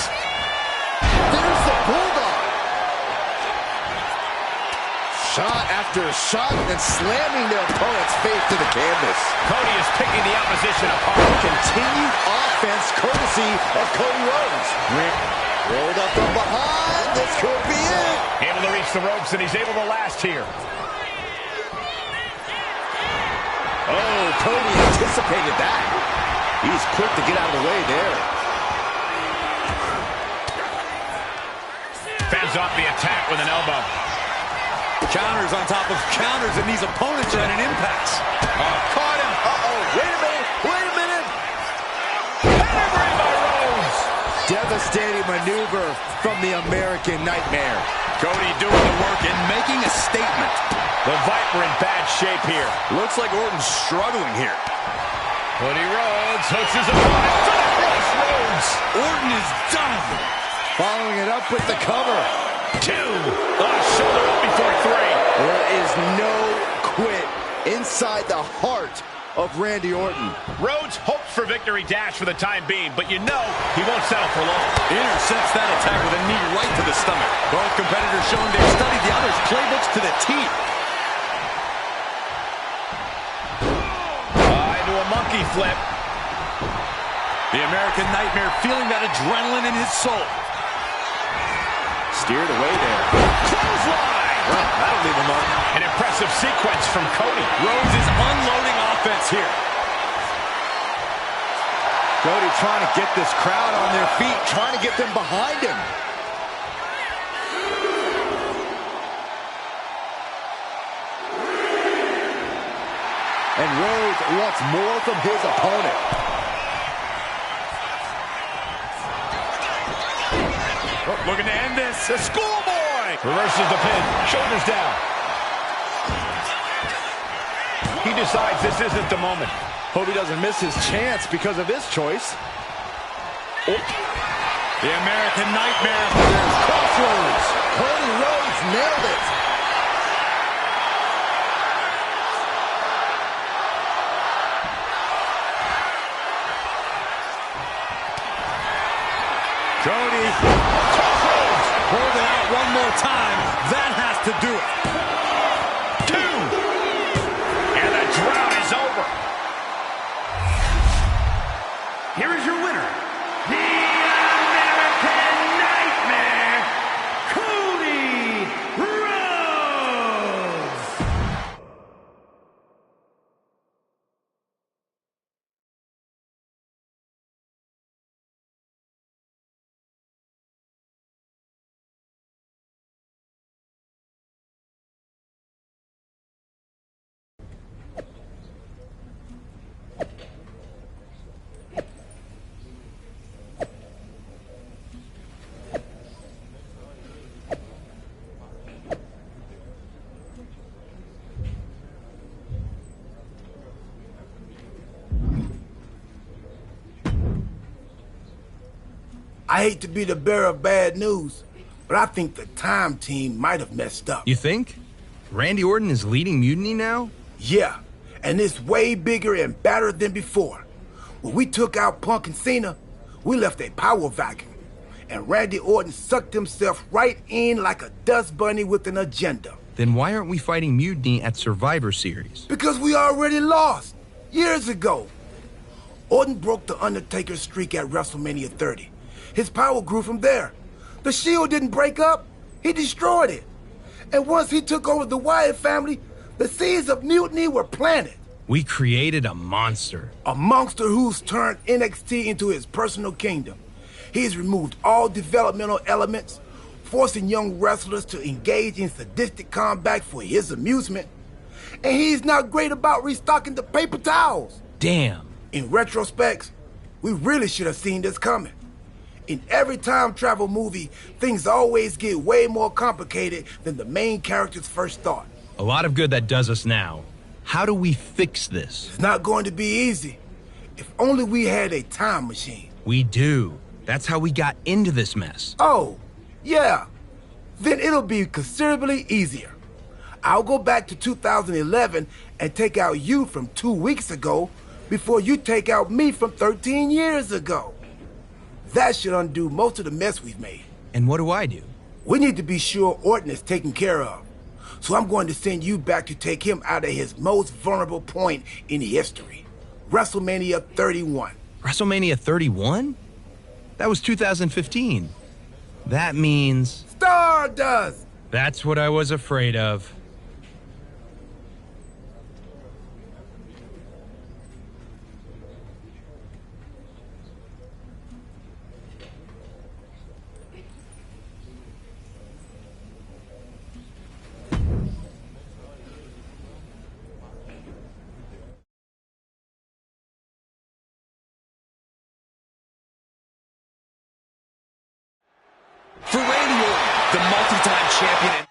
There's the bulldog. Shot after shot and slamming their opponent's face to the canvas. Cody is picking the opposition apart. Continued offense courtesy of Cody Rhodes. Rolled up from behind. This could be it. Able to reach the ropes, and he's able to last here. Oh, Cody anticipated that. He's quick to get out of the way there. Fends off the attack with an elbow. Counters on top of counters, and these opponents are at an impasse. Caught him. Uh-oh. Wait a minute. Wait a minute. Pedigree by Rhodes. Devastating maneuver from the American Nightmare. Cody doing the work and making a statement. The Viper in bad shape here. Looks like Orton's struggling here. Cody Rhodes hooks his opponent to the cross Rhodes. Orton is done. Following it up with the cover. 2. Shoulder up before 3. There is no quit inside the heart of Randy Orton. Rhodes hopes for victory dash for the time being, but you know he won't settle for long. Intercepts that attack with a knee right to the stomach. Both competitors showing they've studied the other's playbooks to the T. Monkey flip. The American Nightmare feeling that adrenaline in his soul. Steered away there. Clothesline! Well, that'll leave a mark. An impressive sequence from Cody. Rhodes is unloading offense here. Cody trying to get this crowd on their feet, trying to get them behind him. And Rhodes wants more from his opponent. Oh, looking to end this. A schoolboy! Reverses the pin. Shoulders down. He decides this isn't the moment. Hope he doesn't miss his chance because of this choice. Oh. The American Nightmare. There's Crossroads. Cody Rhodes nailed it. Cody, holding out one more time. That has to do it. 2. And the drought is over. I hate to be the bearer of bad news, but I think the Time Team might have messed up. You think? Randy Orton is leading Mutiny now? Yeah, and it's way bigger and badder than before. When we took out Punk and Cena, we left a power vacuum. And Randy Orton sucked himself right in like a dust bunny with an agenda. Then why aren't we fighting Mutiny at Survivor Series? Because we already lost, years ago. Orton broke the Undertaker's streak at WrestleMania 30. His power grew from there. The Shield didn't break up, he destroyed it. And once he took over the Wyatt family, the seeds of mutiny were planted. We created a monster. A monster who's turned NXT into his personal kingdom. He's removed all developmental elements, forcing young wrestlers to engage in sadistic combat for his amusement. And he's not great about restocking the paper towels. Damn. In retrospect, we really should have seen this coming. In every time travel movie, things always get way more complicated than the main character's first thought. A lot of good that does us now. How do we fix this? It's not going to be easy. If only we had a time machine. We do. That's how we got into this mess. Oh, yeah. Then it'll be considerably easier. I'll go back to 2011 and take out you from 2 weeks ago before you take out me from 13 years ago. That should undo most of the mess we've made. And what do I do? We need to be sure Orton is taken care of. So I'm going to send you back to take him out of his most vulnerable point in history. WrestleMania 31. WrestleMania 31? That was 2015. That means... Stardust! That's what I was afraid of. For Randy Orton, the multi-time champion.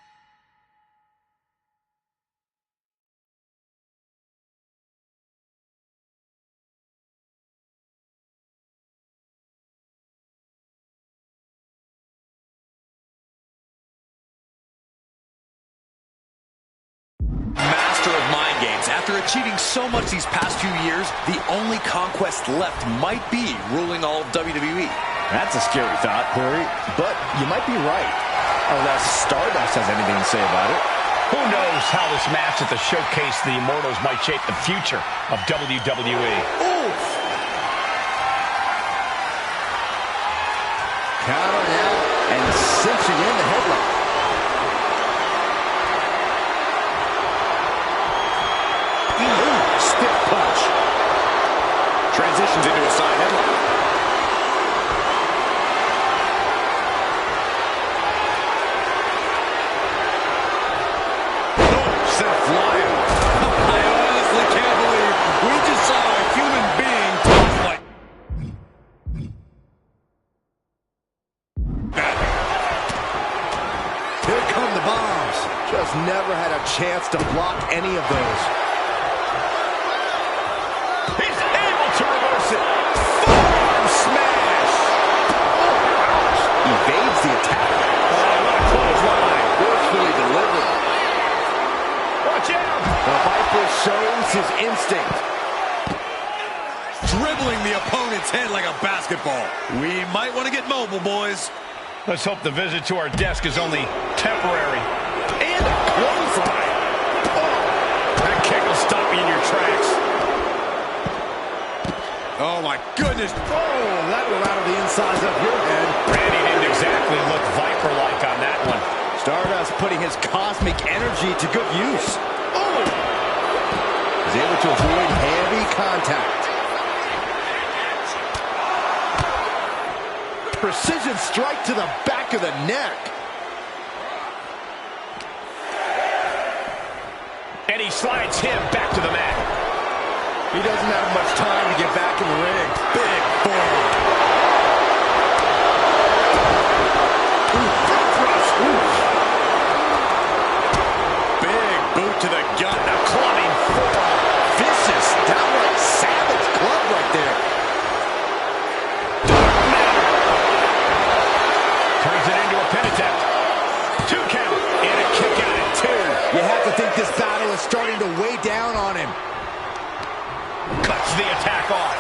Master of mind games. After achieving so much these past few years, the only conquest left might be ruling all of WWE. That's a scary thought, Corey, but you might be right. Unless Stardust has anything to say about it. Who knows how this match at the Showcase of the Immortals might shape the future of WWE. Oof. Countering out and cinching in the headlock. Ooh, stiff punch. Transitions into a side headlock. Never had a chance to block any of those. He's able to reverse it. Forearm smash. Evades the attack. What a clothesline. Forcefully delivered. Watch out. The Viper shows his instinct. Dribbling the opponent's head like a basketball. We might want to get mobile, boys. Let's hope the visit to our desk is only temporary. And a clothesline. Oh, that kick will stop you in your tracks. Oh, my goodness. Oh, that will out of the insides of your head. Randy didn't exactly look Viper-like on that one. Stardust putting his cosmic energy to good use. Oh! He's able to avoid heavy contact. Precision strike to the back of the neck. And he slides him back to the mat. He doesn't have much time to get back in the ring. Big forearm. Big boot to the gut. A clubbing forearm. Vicious, downright savage club right there. Cuts the attack off.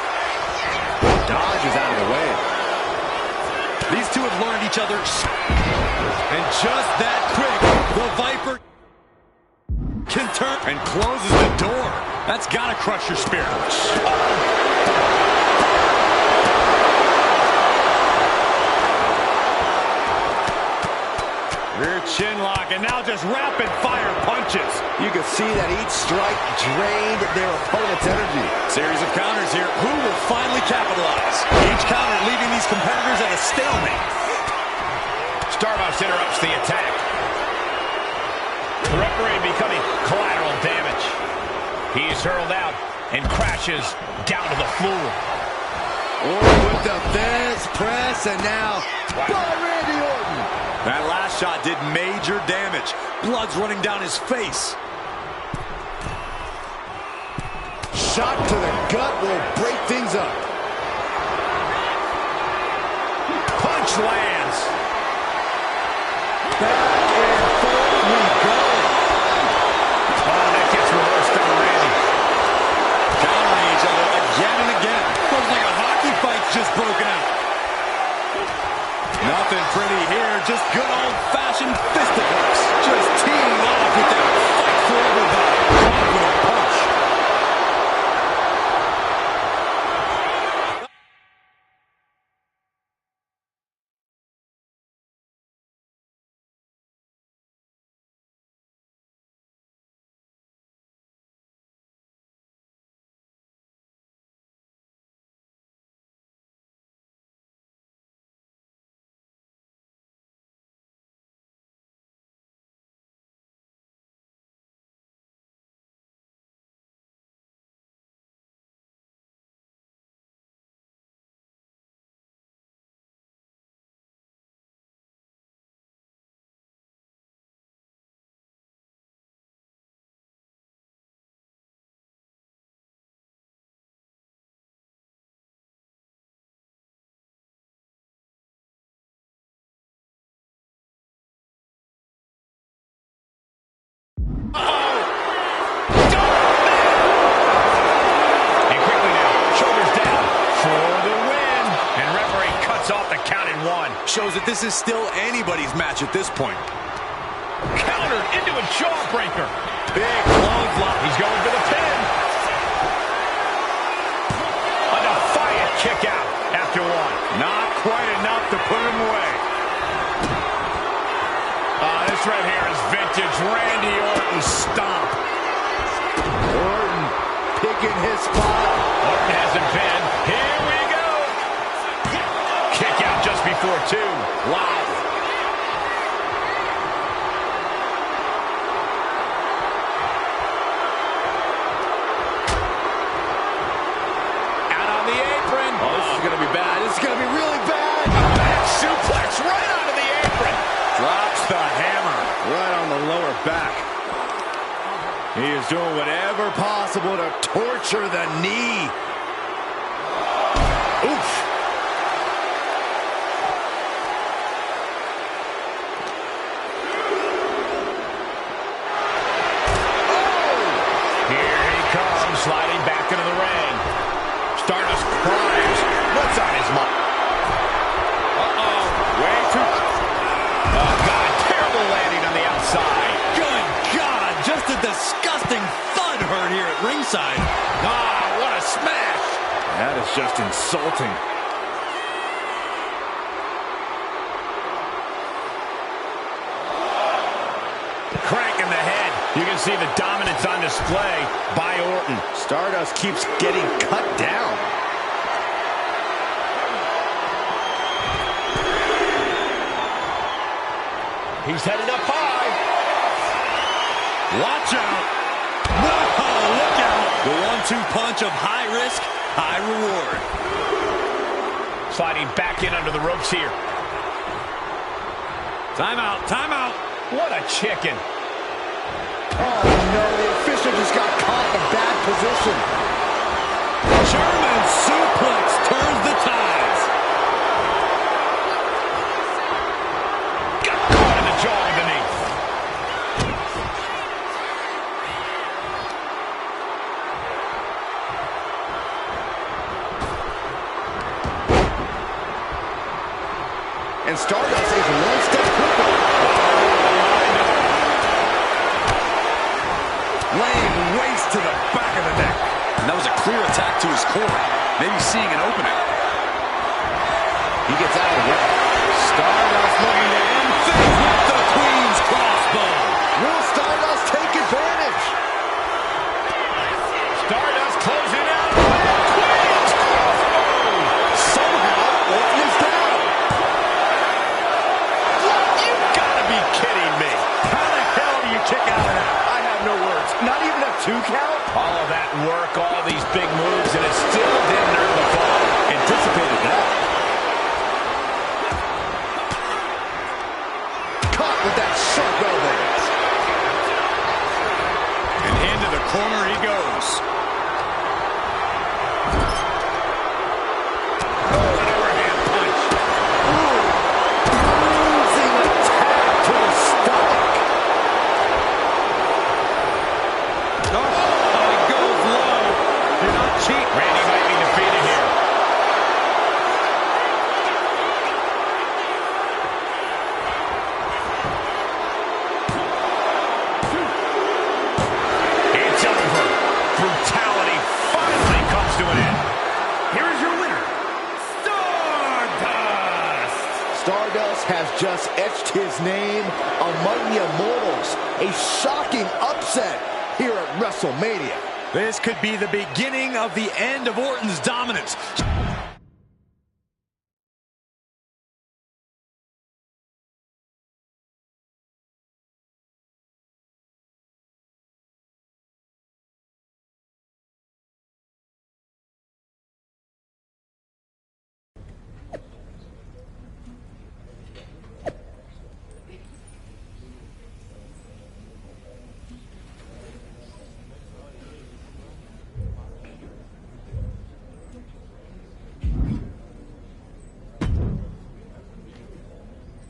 Dodges out of the way. These two have learned each other. And just that quick, the Viper can turn and closes the door. That's got to crush your spirit. Rear chin lock, and now just rapid fire punches. You can see that each strike drained their opponent's energy. Series of counters here. Who will finally capitalize? Each counter leaving these competitors at a stalemate. Stardust interrupts the attack. The referee becoming collateral damage. He's hurled out and crashes down to the floor. With the Benz press, and now by Randy Orton. That last shot did major damage. Blood's running down his face. Shot to the gut will break things up. Punch lands. Back and forth we go. Oh, that gets reversed on Randy. Countering each other again and again. Looks like a hockey fight's just broken out. Nothing pretty here, just good old-fashioned fisticuffs. Just teeing off with that fight for everybody. Confident punch. Shows that this is still anybody's match at this point. Countered into a jawbreaker. Big clothesline. He's going for the pin. A defiant kick out after one. Not quite enough to put him away. This right here is vintage Randy Orton stomp. Orton picking his spot. Orton hasn't been. Here we go. Kick out just before two. Wow. Out on the apron. Oh, this is going to be bad. This is going to be really bad. Back suplex right onto the apron. Drops the hammer right on the lower back. He is doing whatever possible to torture the knee. Oof. Sliding back into the ring. Stardust primes. What's on his mind? Uh-oh. Way too... Oh, God. Terrible landing on the outside. Good God. Just a disgusting thud heard here at ringside. Ah, what a smash. That is just insulting. Crank in the head. You can see the dominance on display by Orton. Stardust keeps getting cut down. He's headed up high. Watch out. Whoa, look out. The 1-2 punch of high risk, high reward. Sliding back in under the ropes here. Timeout, timeout. What a chicken. Oh, no, the official just got caught in a bad position. German suplex turns the tides. Got caught in the jaw underneath. And Stardust is one step quicker. Laying waste to the back of the neck. And that was a clear attack to his core. Maybe seeing an opening. He gets out of it. Stardust looking to end things with the Queen's crossbow. Will Stardust take advantage? Stardust closing out with the Queen's crossbow. Somehow, Orton is down. You gotta be kidding me. How the hell do you kick out of that? I have no words. Not even a 2 count? All of that work, all these big moves, and it still didn't earn the fall. Anticipated that. Caught with that sharp elbow. And into the corner he goes. Oh, an overhand punch. Bruising attack to the stomach. Oh, he goes low. Do not cheat. Randy might be defeated here. It's over. Brutality finally comes to an end. Here is your winner, Stardust! Stardust has just etched his name among the immortals. A shocking upset here at WrestleMania. This could be the beginning of the end of Orton's dominance.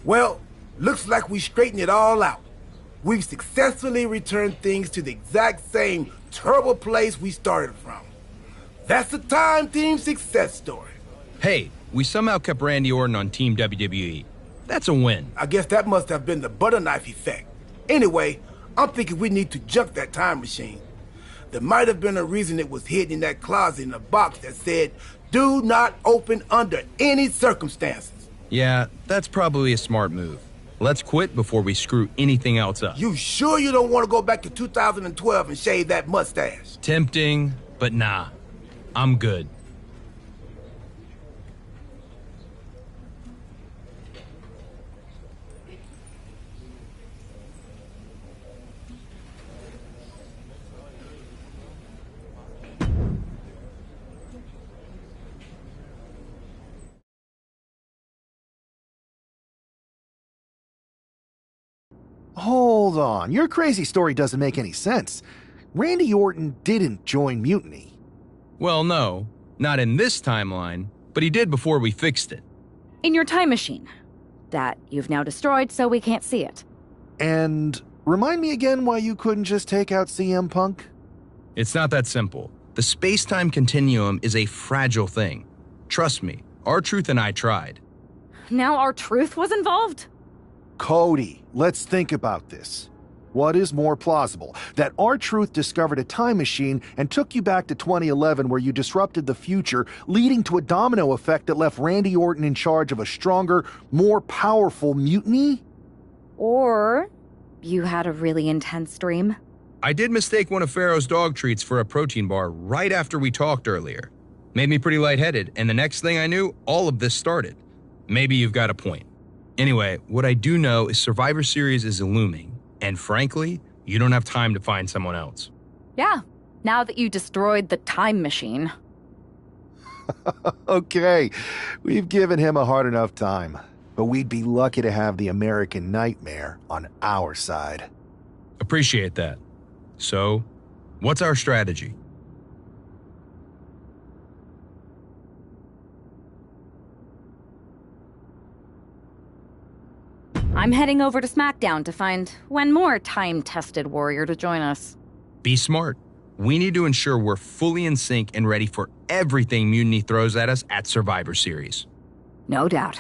Well, looks like we straightened it all out. We've successfully returned things to the exact same terrible place we started from. That's the Time Team success story. Hey, we somehow kept Randy Orton on Team WWE. That's a win. I guess that must have been the butter knife effect. Anyway, I'm thinking we need to junk that time machine. There might have been a reason it was hidden in that closet in a box that said, "Do not open under any circumstances." Yeah, that's probably a smart move. Let's quit before we screw anything else up. You sure you don't want to go back to 2012 and shave that mustache? Tempting, but nah. I'm good. Hold on, your crazy story doesn't make any sense. Randy Orton didn't join Mutiny. Well, no, not in this timeline, but he did before we fixed it. In your time machine. That you've now destroyed so we can't see it. And remind me again why you couldn't just take out CM Punk? It's not that simple. The space-time continuum is a fragile thing. Trust me, R-Truth and I tried. Now R-Truth was involved? Cody, let's think about this. What is more plausible? That R-Truth discovered a time machine and took you back to 2011 where you disrupted the future, leading to a domino effect that left Randy Orton in charge of a stronger, more powerful Mutiny? Or you had a really intense dream? I did mistake one of Pharaoh's dog treats for a protein bar right after we talked earlier. Made me pretty lightheaded, and the next thing I knew, all of this started. Maybe you've got a point. Anyway, what I do know is Survivor Series is looming, and frankly, you don't have time to find someone else. Yeah, now that you destroyed the time machine. Okay, we've given him a hard enough time, but we'd be lucky to have the American Nightmare on our side. Appreciate that. So, what's our strategy? I'm heading over to SmackDown to find one more time-tested warrior to join us. Be smart. We need to ensure we're fully in sync and ready for everything Mutiny throws at us at Survivor Series. No doubt.